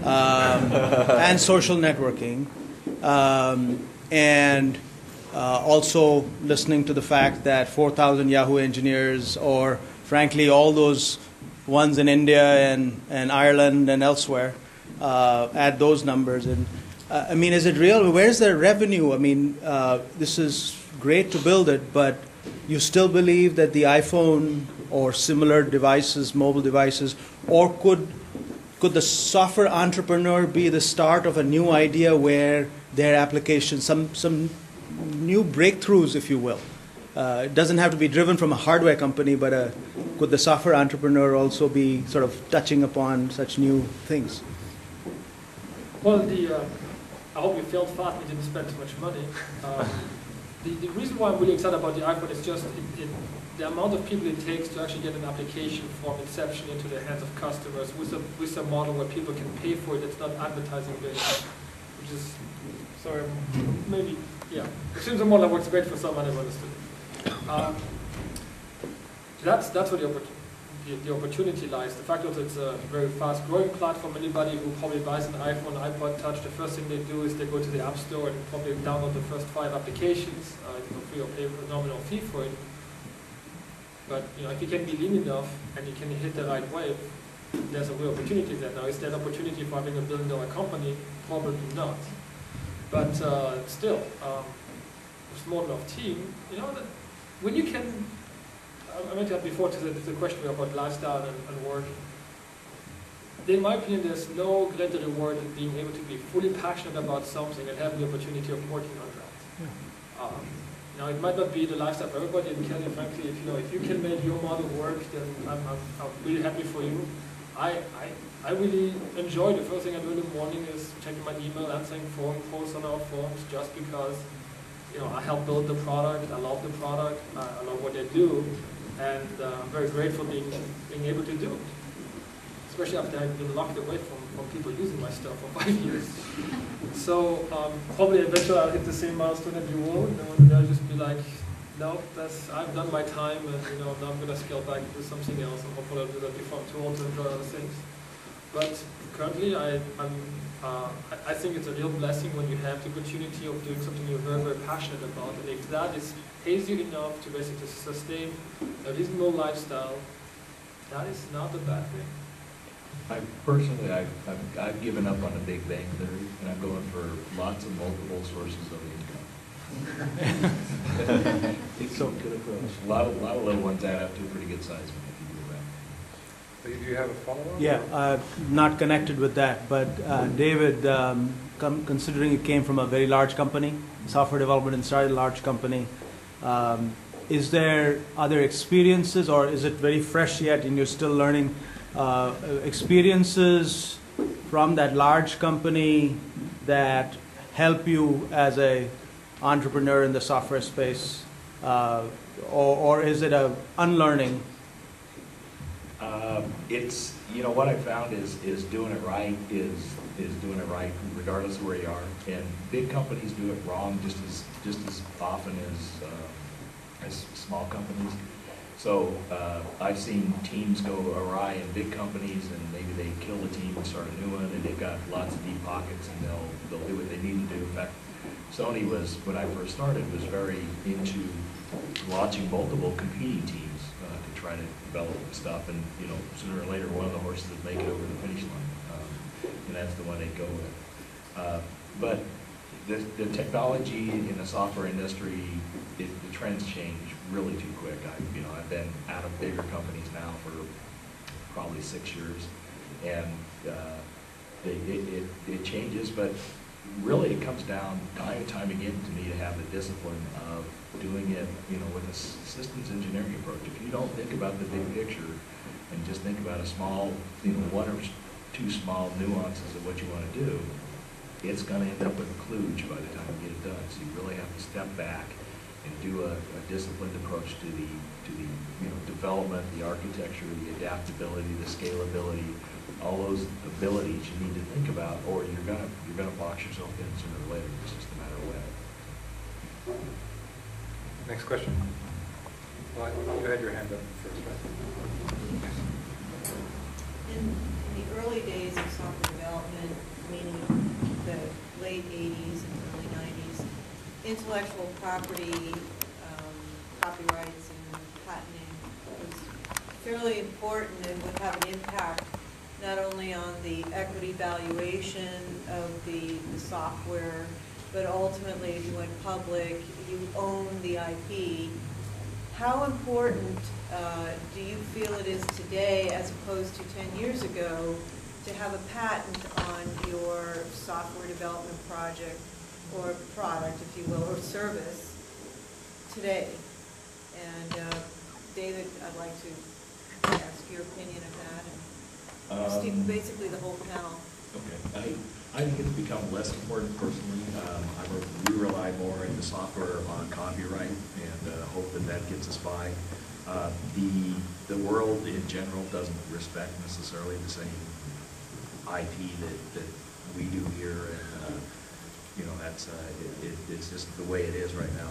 and social networking, and also listening to the fact that 4,000 Yahoo engineers, or frankly all those ones in India and Ireland and elsewhere, add those numbers. And I mean, is it real? Where's the revenue? I mean, this is great to build it, but you still believe that the iPhone or similar devices, mobile devices, or could the software entrepreneur be the start of a new idea where their application, some new breakthroughs, if you will? It doesn't have to be driven from a hardware company, but could the software entrepreneur also be sort of touching upon such new things? Well, I hope you failed fast and didn't spend too much money. The reason why I'm really excited about the iPhone is just the amount of people it takes to actually get an application from inception into the hands of customers with a model where people can pay for it. It's not advertising based, which is, sorry, maybe, yeah. It seems a model that works great for some, I never understood it. That's where the opportunity lies. The fact that it's a very fast-growing platform. Anybody who probably buys an iPhone, iPod Touch, the first thing they do is they go to the App Store and probably download the first 5 applications, for free or pay a nominal fee for it. But if you can be lean enough and you can hit the right wave, there's a real opportunity there. Now, is there an opportunity for having a $1 billion company? Probably not. But still, a small enough team, that when you can. I mentioned that before to the question about lifestyle and work. In my opinion, there's no greater reward than being able to be fully passionate about something and have the opportunity of working on that. Yeah. Now, it might not be the lifestyle for everybody, and Kelly, frankly, if you can make your model work, then I'm really happy for you. I really enjoy the first thing I do in the morning is checking my email, answering forum posts on our forums, just because I help build the product, I love the product, I love what they do. And I'm very grateful being able to do it, especially after I've been locked away from people using my stuff for 5 years. So probably eventually I'll hit the same milestone that you will, and I'll just be like, no, I've done my time, and now I'm going to scale back and do something else, and hopefully I'll do that before I'm too old to enjoy other things. But currently, I think it's a real blessing when you have the opportunity of doing something you're very, very passionate about, and if that pays you enough to basically sustain a reasonable lifestyle, that is not a bad thing. Personally, I've given up on the Big Bang Theory, and I'm going for lots of multiple sources of income. It's so good approach. A lot of little ones add up to a pretty good size when if you do that. Do you have a follow-up? Yeah, not connected with that, but David, considering you came from a very large company, software development inside a large company, are there experiences, or is it very fresh yet and you're still learning experiences from that large company that help you as a entrepreneur in the software space, or is it a unlearning? It's, you know, what I found is doing it right is doing it right regardless of where you are. And big companies do it wrong just as often as small companies. So I've seen teams go awry in big companies, and maybe they kill the team and start a new one, and they've got lots of deep pockets, and they'll do what they need to do. In fact, Sony was, when I first started, was very into launching multiple competing teams to try to develop stuff, and you know, sooner or later, one of the horses would make it over the finish line, and that's the one they go with. But the technology in the software industry, the trends change really too quick. I've been out of bigger companies now for probably 6 years, and it changes, but really it comes down time and time again to me to have the discipline of doing it, you know, with a systems engineering approach. If you don't think about the big picture and just think about a small, you know, one or two small nuances of what you want to do, it's going to end up with a kludge by the time you get it done. So you really have to step back and do a disciplined approach to the you know, development, the architecture, the adaptability, the scalability, all those abilities you need to think about, or you're gonna box yourself in sooner or later. It's just a matter of when. Next question. Well, you had your hand up first, right? In the early days of software development, meaning the late 80s and early 90s, intellectual property, copyrights and patenting was fairly important and would have an impact not only on the equity valuation of the software, but ultimately if you went public, you own the IP. How important do you feel it is today, as opposed to 10 years ago, to have a patent on your software development project or product, if you will, or service today? And David, I'd like to ask your opinion of that, and Steve, basically the whole panel. Okay, I think it's become less important personally. We rely more in the software on copyright, and hope that gets us by. The world in general doesn't respect necessarily the same IP that we do here, and you know, that's it's just the way it is right now.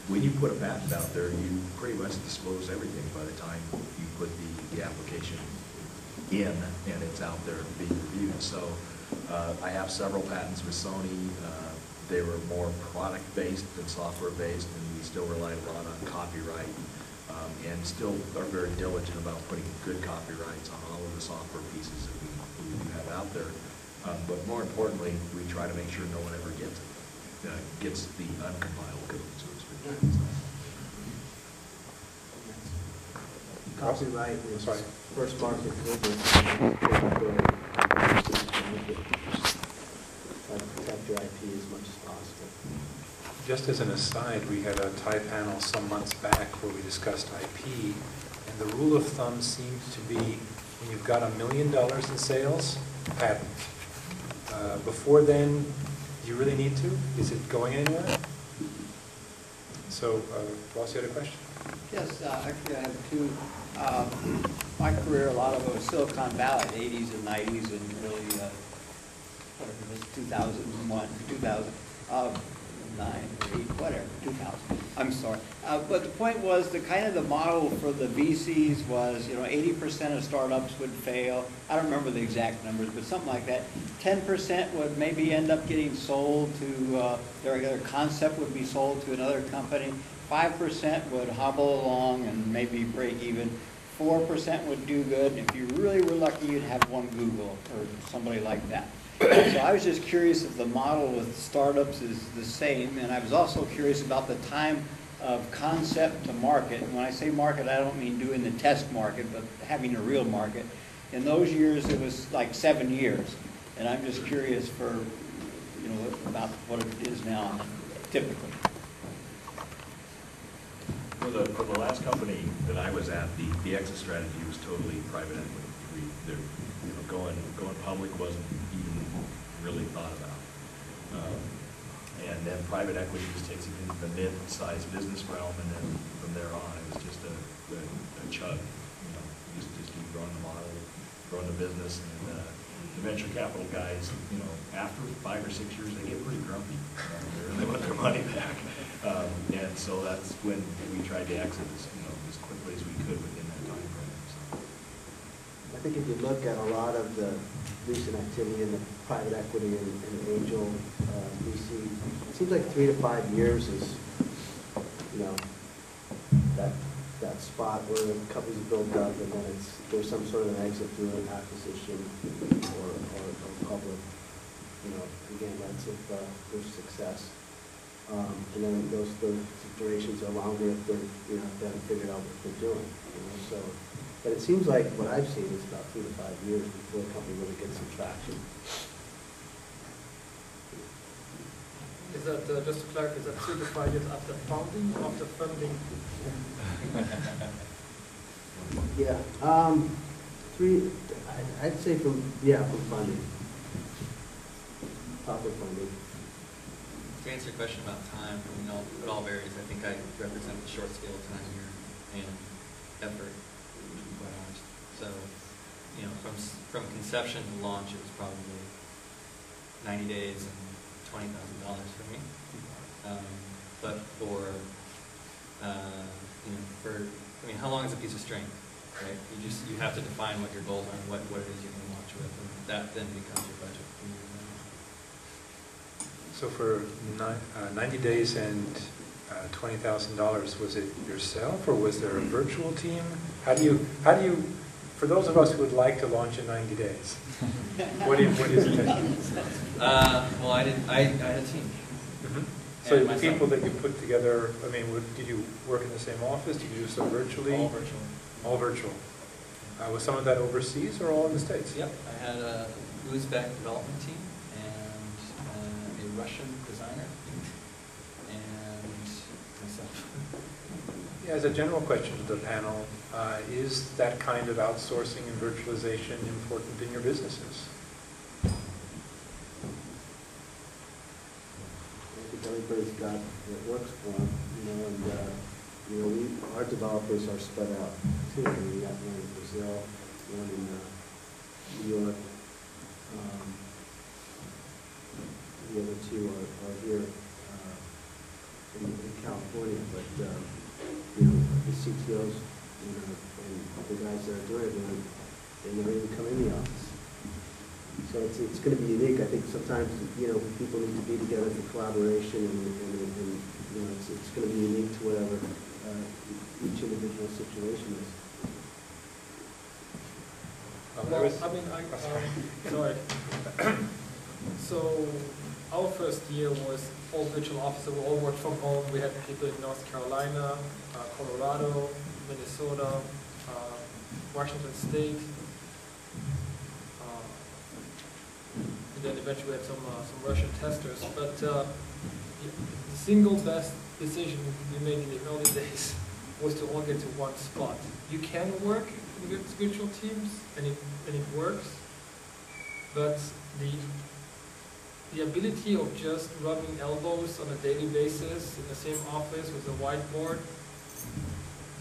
When you put a patent out there, you pretty much disclose everything by the time you put the application in and it's out there being reviewed. So I have several patents with Sony. They were more product-based than software-based, and we still rely a lot on copyright, and still are very diligent about putting good copyrights on all of the software pieces that we do have out there. But more importantly, we try to make sure no one ever gets the uncompiled code, so to speak. Copyright is Sorry. first market protect your IP as much as possible. Just as an aside, we had a TiE panel some months back where we discussed IP, and the rule of thumb seems to be when you've got $1 million in sales, patent. Before then, do you really need to? Is it going anywhere? So, Ross, you had a question? Yes, actually I have two. My career, a lot of it was Silicon Valley, 80s and 90s, and really, whatever it was, 2001, 2009, 8, whatever, 2000. I'm sorry. But the point was, the kind of the model for the VCs was, you know, 80% of startups would fail. I don't remember the exact numbers, but something like that. 10% would maybe end up getting sold to, their concept would be sold to another company. 5% would hobble along and maybe break even. 4% would do good, and if you really were lucky, you'd have one Google or somebody like that. So I was just curious if the model with startups is the same, and I was also curious about the time of concept to market. And when I say market, I don't mean doing the test market, but having a real market. In those years, it was like 7 years, and I'm just curious for, you know, about what it is now, typically. For the last company that I was at, the exit strategy was totally private equity. Going public wasn't even really thought about. And then private equity just takes it into the mid-sized business realm, and then from there on, it was just a chug. You know, just keep growing the model, growing the business, and the venture capital guys, you know, after 5 or 6 years, they get pretty grumpy. They really want their money back, and so that's when we tried to exit as quickly as we could within that time frame. So. I think if you look at a lot of the recent activity in the private equity and angel VC, it seems like 3 to 5 years is, you know, that spot where the company's built up and then there's some sort of an exit through an acquisition or public. You know, again, that's if there's success. And then those durations are longer if they're, you know, if they haven't figured out what they're doing. You know, so. But it seems like what I've seen is about 3 to 5 years before a company really gets some traction. Is that, just to clarify, is that 3 to 5 years after founding or after funding? Yeah, I'd say from funding. Proper funding. To answer your question about time, you know, it all varies. I think I represent the short scale time here and effort. So, you know, from conception to launch, it was probably 90 days and $20,000 for me. But for, you know, I mean, how long is a piece of string, right? You have to define what your goals are and what it is you're going to launch with, and that then becomes your budget. So for 90 days and $20,000, was it yourself or was there a virtual team? How do you, for those of us who would like to launch in 90 days, what do you take? Well, I had a team. Mm-hmm. So the people that you put together, I mean, did you work in the same office? Did you do so virtually? All virtual. All virtual. Was some of that overseas or all in the States? Yep. I had a Uzbek development team and a Russian designer and myself. Yeah, as a general question to the panel, is that kind of outsourcing and virtualization important in your businesses? Everybody's got what works for them, you know, and you know, our developers are spread out too. I mean, we got one in Brazil, one in New York. The other two are here in California, but you know, the CTOs, you know, and the guys that are doing it, they never even come in the office. So it's going to be unique. I think sometimes, you know, people need to be together for collaboration, and you know, it's going to be unique to whatever each individual situation is. Well, I mean, sorry. So our first year was all virtual offices. We all worked from home. We had people in North Carolina, Colorado, Minnesota, Washington State. And then eventually we had some Russian testers. But the single best decision we made in the early days was to all get to one spot. You can work with virtual teams, and it works, but the ability of just rubbing elbows on a daily basis in the same office with a whiteboard,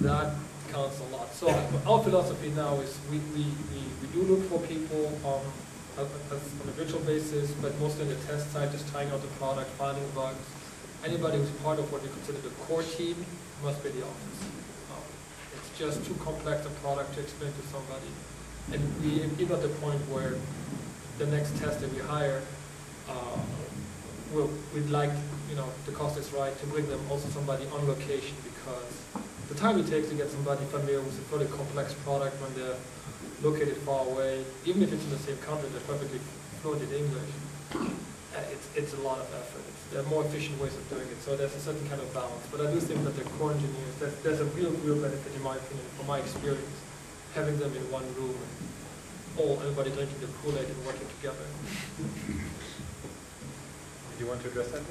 that counts a lot. So our philosophy now is we do look for people on a virtual basis, but mostly on the test side, just trying out the product, finding bugs. Anybody who's part of what we consider the core team must be the office. It's just too complex a product to explain to somebody. And even at the point where the next tester we hire, we'd like, you know, the cost is right, to bring them also somebody on location, because the time it takes to get somebody familiar with a fairly complex product when they're located far away, even if it's in the same country, they're perfectly fluent in English. It's a lot of effort. There are more efficient ways of doing it, so there's a certain kind of balance. But I do think that the core engineers, there's a real benefit, in my opinion, from my experience, having them in one room and everybody drinking the Kool-Aid and working together. Do you want to address that,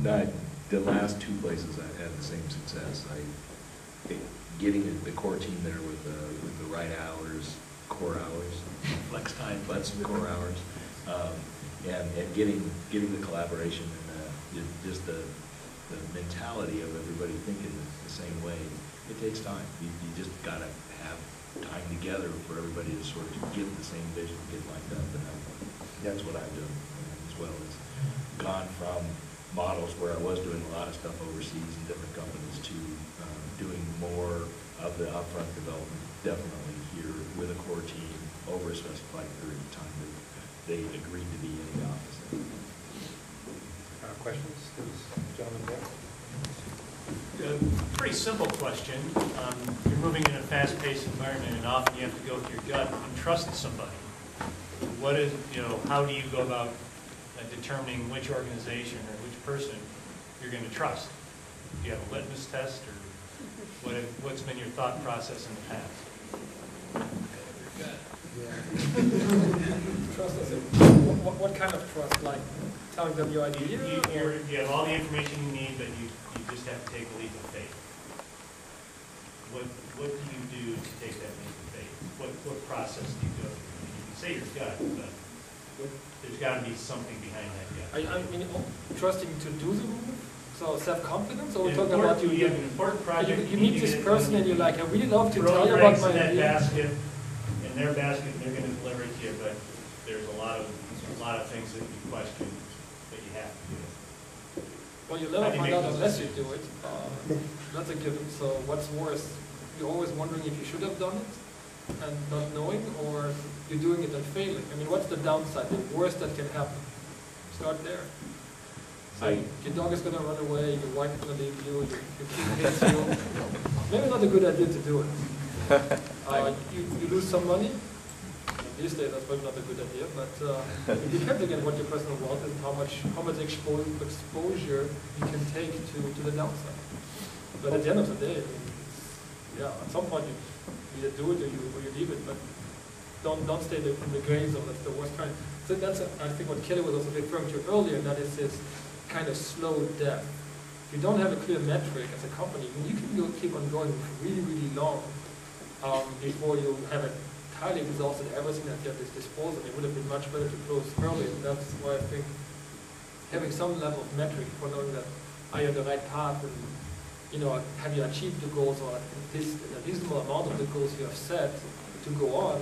Dave? The last two places I've had the same success. Getting the core team there with the right hours, core hours, flex time, core hours, and getting the collaboration and just the mentality of everybody thinking the same way. It takes time. You just got to have time together for everybody to sort of get the same vision, get lined up, and that's what I've done as well. It's gone from models where I was doing a lot of stuff overseas in different companies to doing more of the upfront development, definitely here with a core team over a specified period of time that they agreed to be in the office. Questions? There's a gentleman there. Pretty simple question. You're moving in a fast-paced environment, and often you have to go with your gut and trust somebody. How do you go about determining which organization or which person you're going to trust? Do you have a litmus test, or what's been your thought process in the past? Trust us. What kind of trust? Like telling them your idea? You have all the information you need, but you just have to take a leap of faith. What do you do to take that leap of faith? What process do you go through? You can say your gut, but there's got to be something behind that gut. I mean, trusting to do the move? So self-confidence? Or we're talking about you have an important project. You meet this person and you're like, I really love to tell you about my idea. Basket, in their basket, they're going to deliver it to you, but there's a lot of things that you question that you have to do. Well, you never find out unless you do it. That's a given. So what's worse? You're always wondering if you should have done it and not knowing, or you're doing it and failing. I mean, what's the downside? The worst that can happen? Start there. So your dog is going to run away, your wife is going to leave you, your kid hates you. Maybe not a good idea to do it. You lose some money. These days, that's probably not a good idea, but it depends again what your personal wealth is and how much exposure you can take to the downside. But at the end of the day, at some point you either do it or you leave it, but don't stay in the gray zone. That's the worst kind. So that's I think what Kelly was also referring to earlier, and that is this kind of slow death. If you don't have a clear metric as a company, you can keep on going really, really long before you have entirely exhausted everything that you have at this disposal. It would have been much better to close early, and that's why I think having some level of metric for knowing that are you on the right path, and have you achieved the goals, or a reasonable amount of the goals you have set to go on,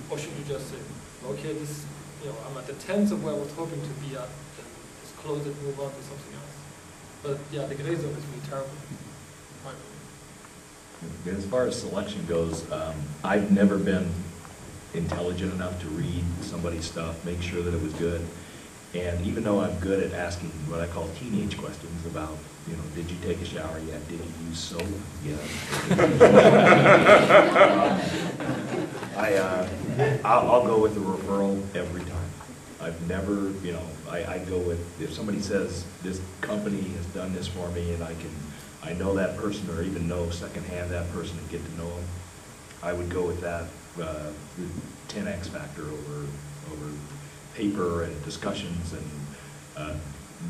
or should you just say, okay, this, I'm at the tenth of where I was hoping to be at, just close it, move on to something else. But the gray zone is really terrible. As far as selection goes, I've never been intelligent enough to read somebody's stuff, make sure that it was good. And even though I'm good at asking what I call teenage questions about, did you take a shower yet? Did you use soap? Yeah. I'll go with the referral every time. I've never, I go with, if somebody says this company has done this for me and I know that person, or even know secondhand that person and get to know them, I would go with that 10x factor over paper and discussions and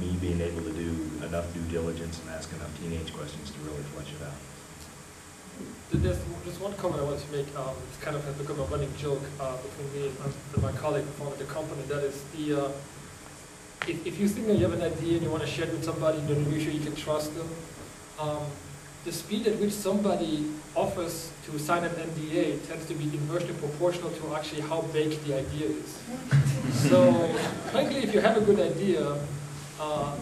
me being able to do enough due diligence and ask enough teenage questions to really flesh it out. There's just one comment I wanted to make. It's kind of has become a running joke between me and my colleague who founded the company. That is if you think that you have an idea and you want to share it with somebody, then make sure you can trust them. The speed at which somebody offers to sign an NDA tends to be inversely proportional to actually how baked the idea is. So, frankly, if you have a good idea,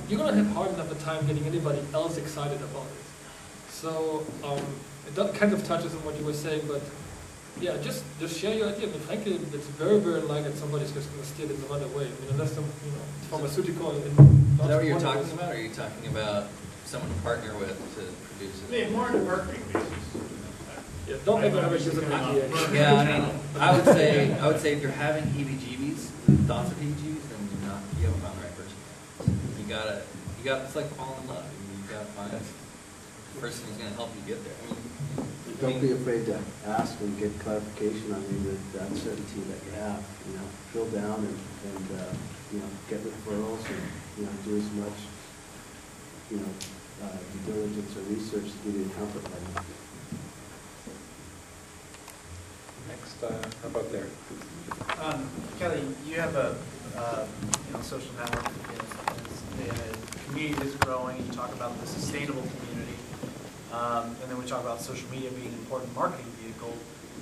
you're going to have hard enough a time getting anybody else excited about it. So, that kind of touches on what you were saying, but yeah, just share your idea. I mean, frankly, it's very, very unlikely that somebody's just going to steal it and run away. I mean, unless some, it's pharmaceutical. Is that what you're talking about? Or are you talking about someone to partner with to produce it. Yeah, more on a marketing basis. Yeah, don't ever have a user idea. Yeah, I mean, I would say if you're having heebie-jeebies, thoughts of heebie-jeebies, then you haven't found the right person. You gotta, it's like falling in love. You gotta find the person who's gonna help you get there. Don't be afraid to ask and get clarification on the uncertainty that you have. You know, drill down and you know, get referrals and, you know, do as much, you know, due diligence or research to give you a comfort level. Next, how about there? Kelly, you have a you know, social network, the community is growing, and you talk about the sustainable community, and then we talk about social media being an important marketing vehicle.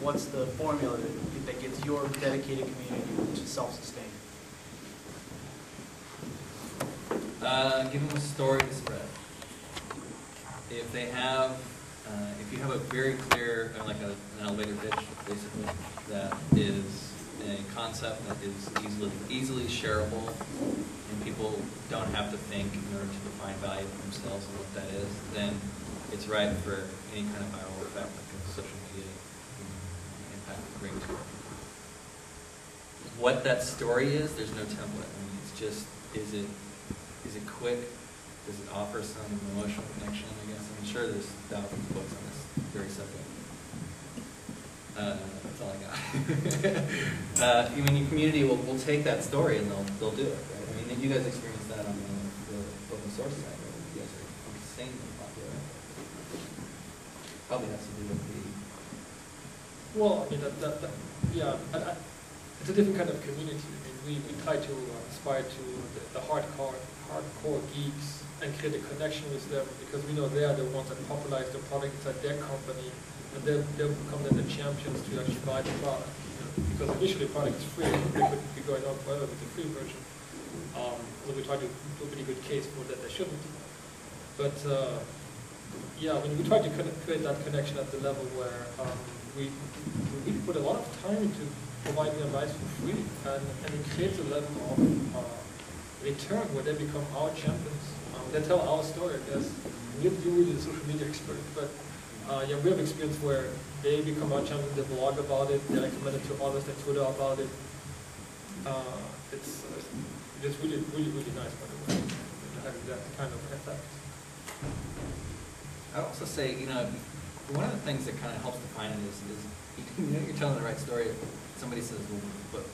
What's the formula that gets your dedicated community to self-sustain? Give them a story to spread. If they have, if you have a very clear, like an elevator pitch, basically, that is a concept that is easily shareable, and people don't have to think in order to define value for themselves and what that is, then it's right for any kind of viral effect like a social media impact brings. What that story is, there's no template. I mean, it's just, is it quick? Does it offer some emotional connection, I guess? I'm sure there's thousands of books on this very subject. That's all I got. I mean, your community will take that story and they'll do it, right? I mean, you guys experienced that on the open source side, right? You guys are insanely popular. Probably has to do with the... Well, I mean, yeah, it's a different kind of community. I mean, we try to aspire to the hardcore geeks and create a connection with them, because we know they are the ones that popularize the product inside their company, and they'll become then the champions to actually buy the product. Because initially the product is free, they could be going on forever with the free version. So we try to do a pretty good case for that they shouldn't. But yeah, I mean, we try to create that connection at the level where we put a lot of time into providing advice for free, and it creates a level of return where they become our champions. They tell our story, I guess. You're really the social media expert, but yeah, we have experience where they become our champions, they blog about it, they recommend it to others, they Twitter about it. It's really, really, really nice, by the way, having that kind of effect. I'd also say, you know, one of the things that kind of helps define it is you know, you're telling the right story. Somebody says, well, but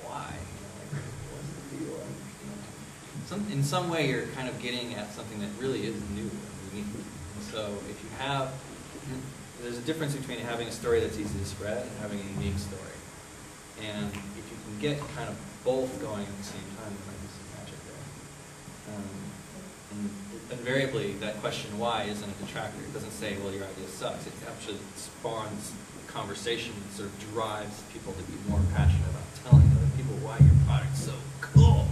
why? You know, like, what's the deal? You know, in some way, you're kind of getting at something that really is new and unique. And so, if you have, there's a difference between having a story that's easy to spread and having a unique story. And if you can get kind of both going at the same time, there might be some magic there. And invariably, that question why isn't a detractor. It doesn't say, well, your idea sucks. It actually spawns conversation that sort of drives people to be more passionate about telling other people why your product's so cool,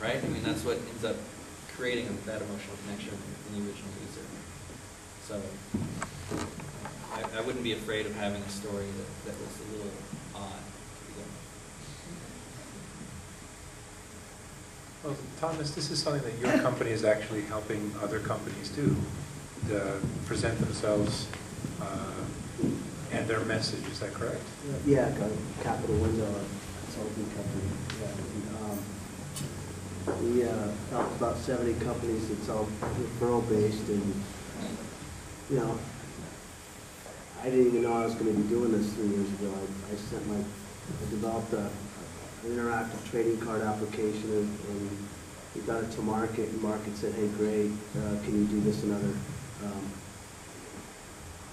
right? I mean, that's what ends up creating that emotional connection in the original user. So I wouldn't be afraid of having a story that was a little odd to begin with. Well, Thomas, this is something that your company is actually helping other companies do, to present themselves and their message. Is that correct? Yeah, got a Capital Window, a consulting company. Yeah. We helped about 70 companies. It's all referral based, and you know, I didn't even know I was going to be doing this 3 years ago. I developed an interactive trading card application, and we got it to market, and market said, hey, great, can you do this in other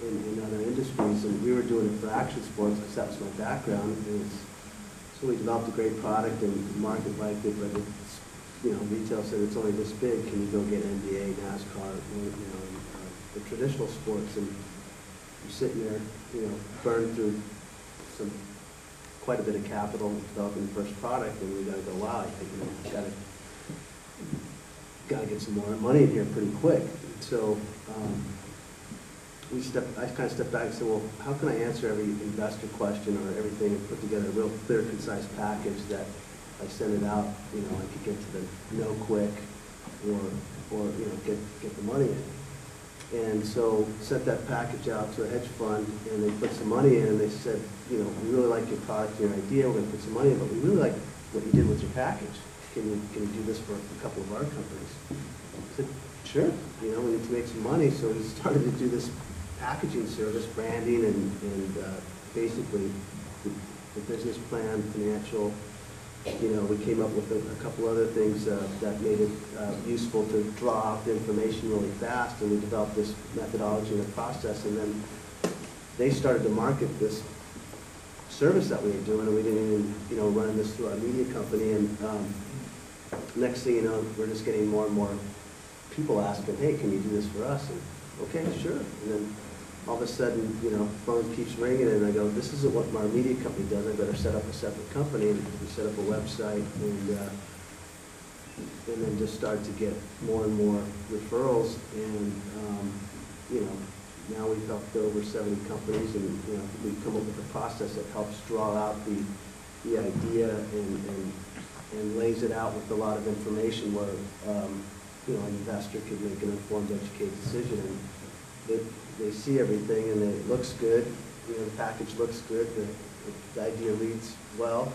in other industries? And we were doing it for action sports because that was my background. So we developed a great product, and the market liked it, but it's, you know, retail said it's only this big. Can you go get NBA, NASCAR, you know, the traditional sports? And you're sitting there, you know, burned through quite a bit of capital developing the first product, and we got to go, wow, I think, you know, got to get some more money in here pretty quick. And so I kind of stepped back and said, well, how can I answer every investor question or everything, and put together a real clear, concise package that I send it out, you know, I could get to the know quick, or or get the money in. And so sent that package out to a hedge fund, and they put some money in, and they said, we really like your product, your idea, we're going to put some money in, but we really like what you did with your package. Can you do this for a couple of our companies? I said, sure, we need to make some money, so we started to do this packaging service, branding, and basically the business plan, financial. We came up with a couple other things that made it useful to draw out the information really fast, and we developed this methodology and a process, and then they started to market this service that we were doing, and we didn't even, run this through our media company, and next thing you know, we're just getting more and more people asking, hey, can you do this for us? And okay, sure. And then all of a sudden, phone keeps ringing, and I go, this isn't what our media company does. I better set up a separate company. And we set up a website, and then just started to get more and more referrals. And now we've helped over 70 companies, and we've come up with a process that helps draw out the idea and lays it out with a lot of information where an investor could make an informed, educated decision. And they see everything, and it looks good. The package looks good. The idea reads well.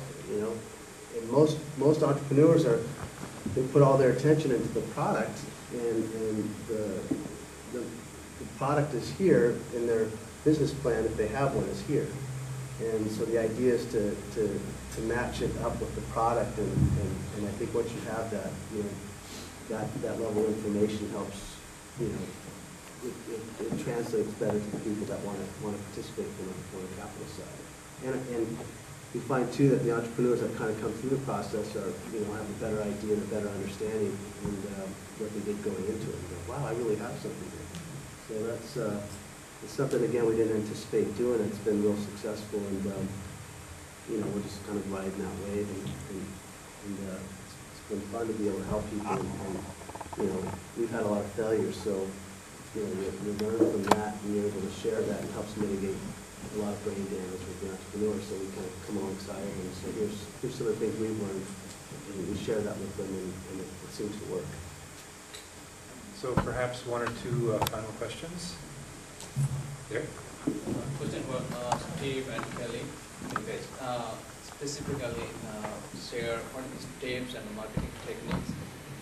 And most entrepreneurs they put all their attention into the product, and the product is here, and their business plan, if they have one, is here. And so the idea is to match it up with the product, and I think once you have that, that level of information helps, it translates better to the people that want to participate from the capital side. And we find too that the entrepreneurs that kind of come through the process are, have a better idea and a better understanding and what they did going into it. And go, wow, I really have something here. So that's it's something, again, we didn't anticipate doing. It's been real successful, and we're just kind of riding that wave, and it's been fun to be able to help people. And we've had a lot of failures, so you learn from that, and you're able to share that, and helps mitigate a lot of brain damage with the entrepreneurs. So we kind of come alongside them and say, here's some of the things we've learned, and we share that with them, and it seems to work. So perhaps one or two final questions. There. Question for Steve and Kelly. You guys specifically share what tips and marketing techniques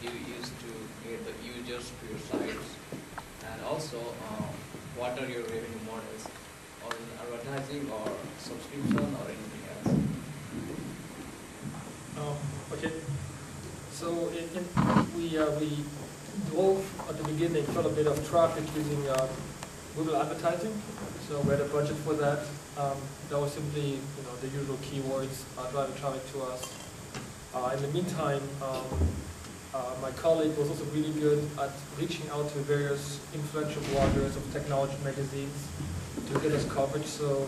you use to get the users to your sites, and also what are your revenue models, or in advertising or subscription or anything else? Okay. So we drove at the beginning quite a bit of traffic using Google advertising. So we had a budget for that. That was simply the usual keywords driving traffic to us. In the meantime, my colleague was also really good at reaching out to various influential bloggers of technology magazines to get us coverage. So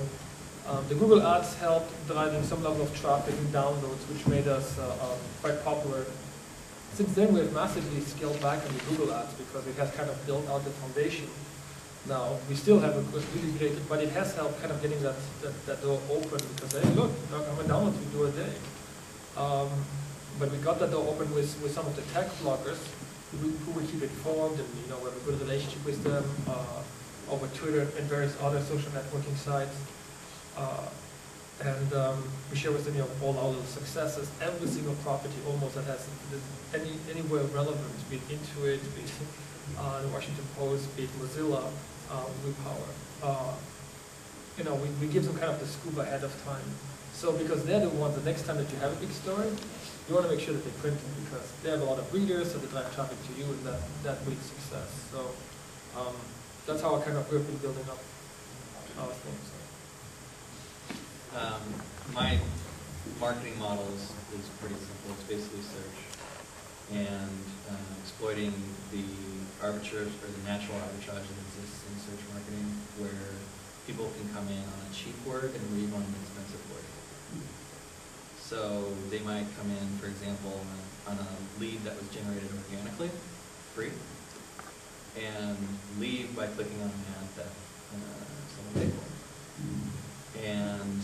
the Google ads helped driving some level of traffic and downloads, which made us quite popular. Since then, we have massively scaled back on the Google ads because it has kind of built out the foundation. Now, we still have a really great, but it has helped kind of getting that door open because, hey, look, how many downloads we do a day. But we got that door open with some of the tech bloggers who we keep informed, and we have a good relationship with them over Twitter and various other social networking sites. And we share with them all our little successes. Every single property almost that has anywhere relevant, be it Intuit, be it the Washington Post, be it Mozilla, WePower. We give them kind of the scoop ahead of time. So because they're the ones, the next time that you have a big story, you want to make sure that they print it because they have a lot of readers, so they drive traffic to you, and that breeds success. So that's how we've been building up our things. My marketing model is pretty simple. It's basically search and exploiting the arbitrage or the natural arbitrage that exists in search marketing, where people can come in on a cheap word and leave on an expensive word. So they might come in, for example, on a lead that was generated organically, free, and leave by clicking on an ad that someone paid for. And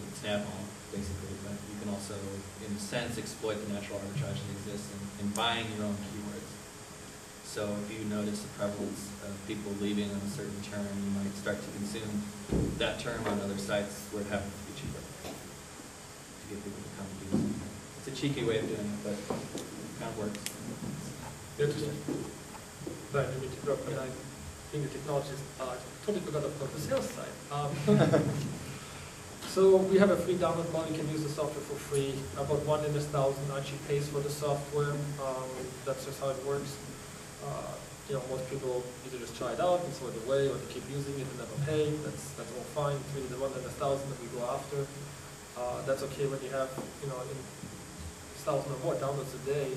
it's an ad home, basically, but you can also, in a sense, exploit the natural arbitrage that exists in buying your own keywords. So if you notice a prevalence of people leaving on a certain term, you might start to consume that term on other sites where it happens to be cheaper to get people to come use it. It's a cheeky way of doing it, but it kind of works. Interesting. Sorry, I need to interrupt, but I think the technology is, I totally forgot about the sales side. So we have a free download model. You can use the software for free. About 1 in 1,000 actually pays for the software. That's just how it works. Most people either just try it out and throw it away, or they keep using it and never pay. That's all fine. It's really the 1 in 1,000 that we go after. That's okay when you have, 1,000 or more downloads a day.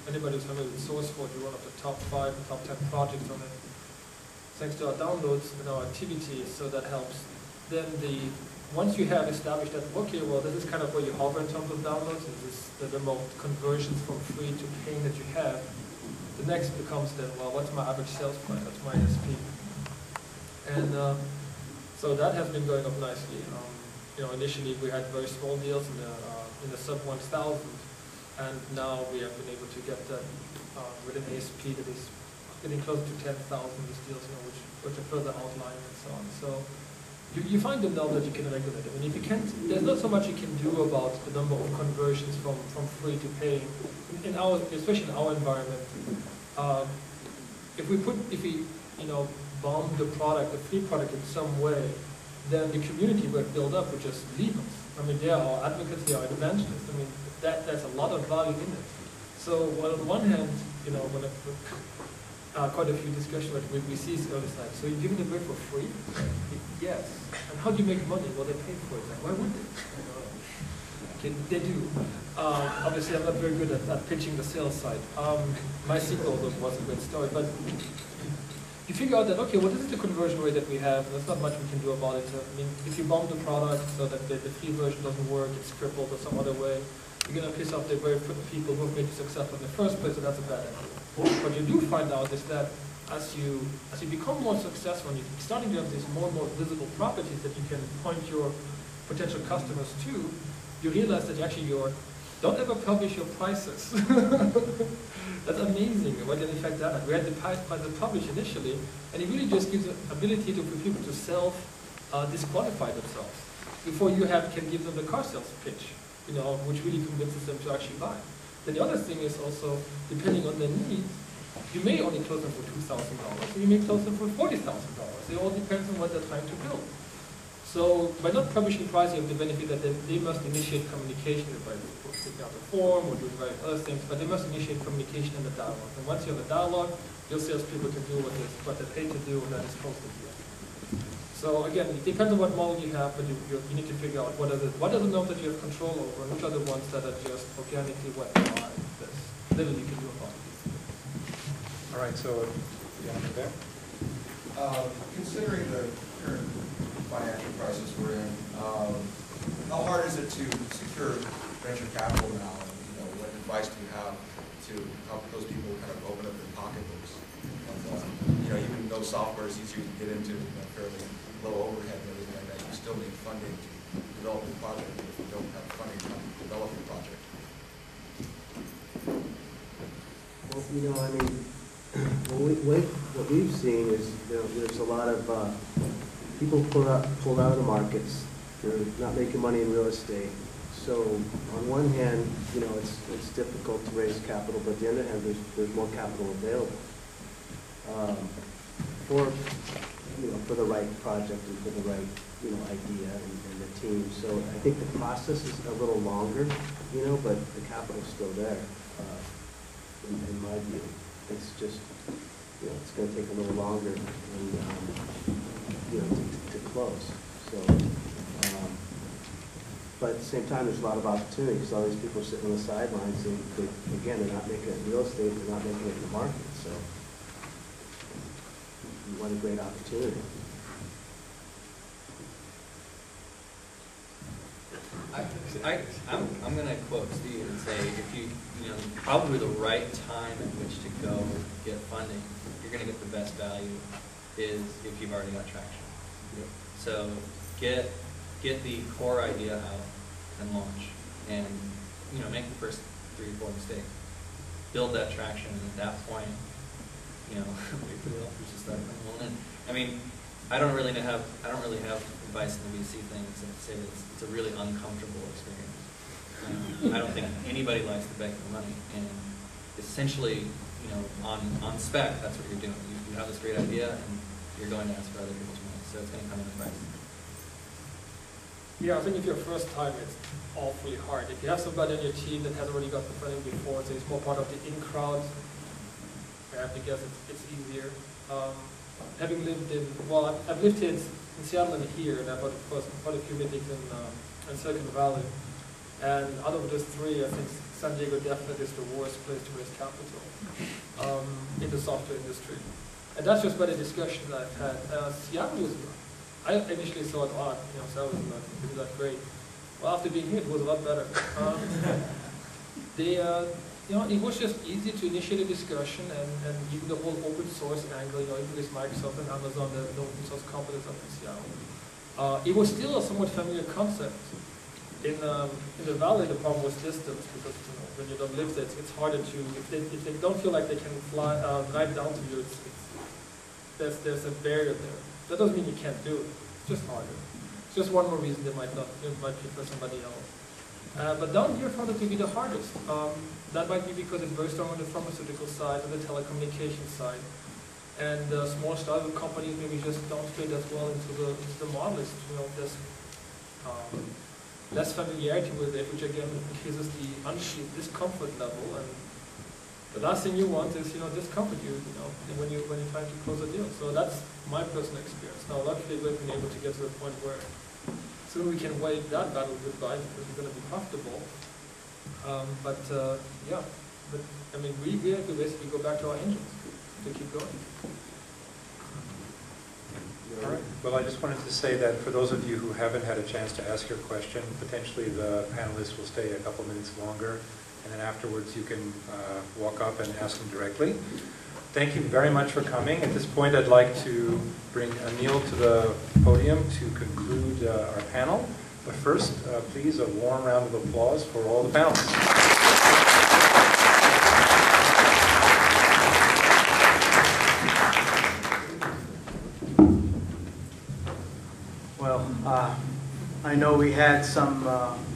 Anybody who's familiar with SourceForge, we're one of the top 5 and top 10 projects on it. Thanks to our downloads and our activity, so that helps. Then once you have established that, okay, well, this is kind of where you hover in terms of downloads, and this is the number of conversions from free to paying that you have. The next becomes then, well, what's my average sales price? That's my ASP. And so that has been going up nicely. Initially we had very small deals in the sub 1,000, and now we have been able to get that with an ASP that is getting close to 10,000 these deals, which are further outlying and so on. So you find them now that you can regulate them. And if you can't, there's not so much you can do about the number of conversions from free to paying. Especially in our environment, if we bomb the product, the free product in some way, then the community will build up would just leave us. I mean, they are our advocates, they are evangelists. I mean, there's a lot of value in it. So while on one hand, when quite a few discussions that we see is early side. So you're giving it away for free? Yes. And how do you make money? Well, they pay for it. Why would they? Okay, they do. Obviously, I'm not very good at pitching the sales side. My sequel was a great story, but you figure out that, okay, well, this is the conversion rate that we have, and there's not much we can do about it. I mean, if you bomb the product so that the free version doesn't work, it's crippled or some other way, you're going to piss off the very people who have made you successful in the first place, so that's a bad idea. What you do find out is that as you become more successful, and you're starting to have these more and more visible properties that you can point your potential customers to, you realize that actually don't ever publish your prices. That's amazing. What an effect that had. We had the price published initially, and it really just gives the ability for people to self-disqualify themselves before you can give them the car sales pitch, which really convinces them to actually buy. Then the other thing is also, depending on their needs, you may only close them for $2,000, or you may close them for $40,000. It all depends on what they're trying to build. So by not publishing price, you have the benefit that they must initiate communication by putting out a form or doing various other things, but they must initiate communication and a dialogue. And once you have a dialogue, your salespeople can do what they're paid to do, and that is close to deal. So again, it depends on what model you have, but you need to figure out what are the nodes that you have control over, and which are the ones that are just organically what are this. Little you can do about it. All right, so you want to go there? Considering the current financial crisis we're in, how hard is it to secure venture capital now? And, what advice do you have to help those people kind of open up their pocketbooks? And, even though software is easier to get into, fairly low overhead and everything like that, you still need funding to develop the project. If you don't have funding to develop the project. Well, what we've seen is there's a lot of people pulled out of the markets. They're not making money in real estate. So on one hand, it's difficult to raise capital, but on the other hand, there's more capital available for the right project and for the right idea and the team. So I think the process is a little longer, but the capital's still there. In my view, it's just it's going to take a little longer and to close. So, but at the same time, there's a lot of opportunity because all these people sitting on the sidelines, they're not making it in real estate, they're not making it in the market. So, what a great opportunity. I'm going to quote Steve and say, if probably the right time in which to go get funding, you're going to get the best value is if you've already got traction. Yep. So get the core idea out and launch, and make the first 3 or 4 mistakes. Build that traction, and at that point, spectrum. And I mean, I don't really have advice in the VC thing except to say that it's a really uncomfortable experience. I don't think anybody likes to beg for money, and essentially, you know, on spec, that's what you're doing. You have this great idea, and you're going to ask for other people's money, so it's going to come in advice. Yeah, I think if you're first time, it's awfully hard. If you have somebody on your team that has already got the funding before, so it's more part of the in-crowd, I have to guess it's easier. Having lived in, well, I've lived here in Seattle and here, and I've got quite a few meetings in Silicon Valley. And out of those three, I think San Diego definitely is the worst place to raise capital in the software industry. And that's just by the discussions I've had. Seattle was, I initially thought, you know, so that was not that great. Well, after being here, it was a lot better. You know, it was just easy to initiate a discussion, and even the whole open source angle, you know, even with Microsoft and Amazon, the open source companies up in Seattle. It was still a somewhat familiar concept. In the valley, the problem was distance, because, you know, when you don't live there, it's harder to, if they don't feel like they can drive down to you, there's a barrier there. That doesn't mean you can't do it. It's just harder. It's just one more reason they might prefer somebody else. But down here, I found it to be the hardest. That might be because it's very strong on the pharmaceutical side, on the telecommunications side. And small startup companies maybe just don't fit as well into the monolith. You know, there's less familiarity with it, which again increases the discomfort level. And the last thing you want is, you know, discomfort you know, when you're trying to close a deal. So that's my personal experience. Now, luckily, we've been able to get to the point where soon we can wave that battle goodbye because we're going to be profitable. Yeah, but I mean, we have to basically go back to our engines to keep going. All right. Well, I just wanted to say that for those of you who haven't had a chance to ask your question, potentially the panelists will stay a couple minutes longer, and then afterwards you can walk up and ask them directly. Thank you very much for coming. At this point, I'd like to bring Anil to the podium to conclude our panel. But first, please, a warm round of applause for all the panelists. Well, I know we had some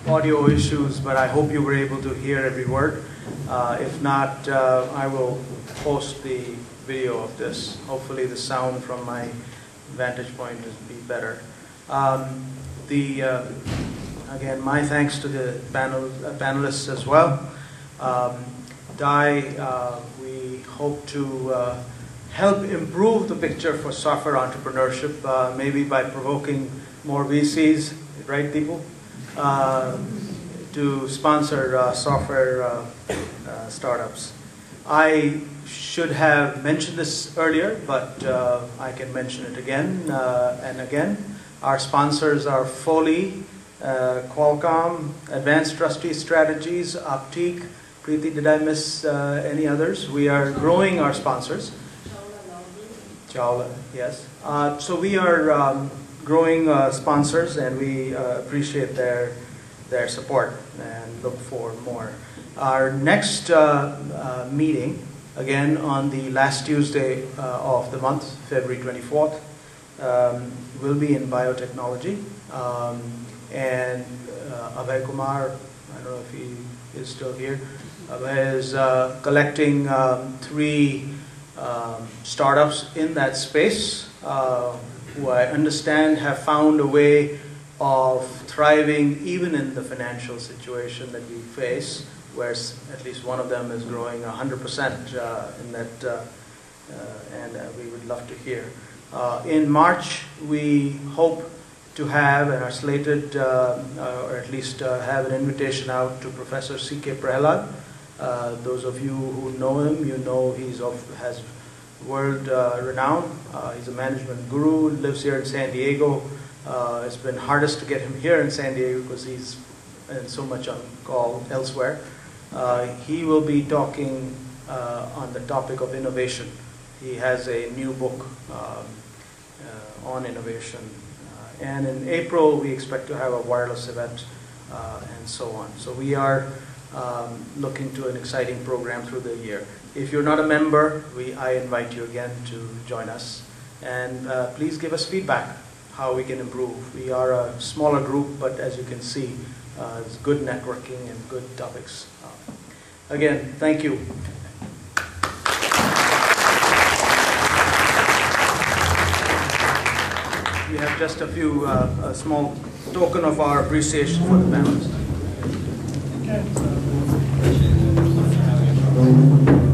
audio issues, but I hope you were able to hear every word. If not, I will post the video of this. Hopefully the sound from my vantage point will be better. Again, my thanks to the panelists as well. TiE, we hope to help improve the picture for software entrepreneurship, maybe by provoking more VCs, right, people, to sponsor software startups. I should have mentioned this earlier, but I can mention it again and again. Our sponsors are Foley, Qualcomm, Advanced Trustee Strategies, Optique. Preeti, did I miss any others? We are growing our sponsors. Chawla, yes. So we are growing sponsors, and we appreciate their support and look for more. Our next meeting, again on the last Tuesday of the month, February 24th, will be in biotechnology. And Abhay Kumar, I don't know if he is still here, Abhay is collecting 3 startups in that space who I understand have found a way of thriving even in the financial situation that we face, where at least one of them is growing 100% in that, and we would love to hear. In March, we hope to have, and are slated, or at least have an invitation out to Professor C.K. Prahalad. Those of you who know him, you know has world renown. He's a management guru, lives here in San Diego. It's been hardest to get him here in San Diego because he's so much on call elsewhere. He will be talking on the topic of innovation. He has a new book on innovation. And in April, we expect to have a wireless event and so on. So we are looking to an exciting program through the year. If you're not a member, I invite you again to join us. And please give us feedback how we can improve. We are a smaller group, but as you can see, it's good networking and good topics. Again, thank you. We have just a few, a small token of our appreciation for the panelists. Okay.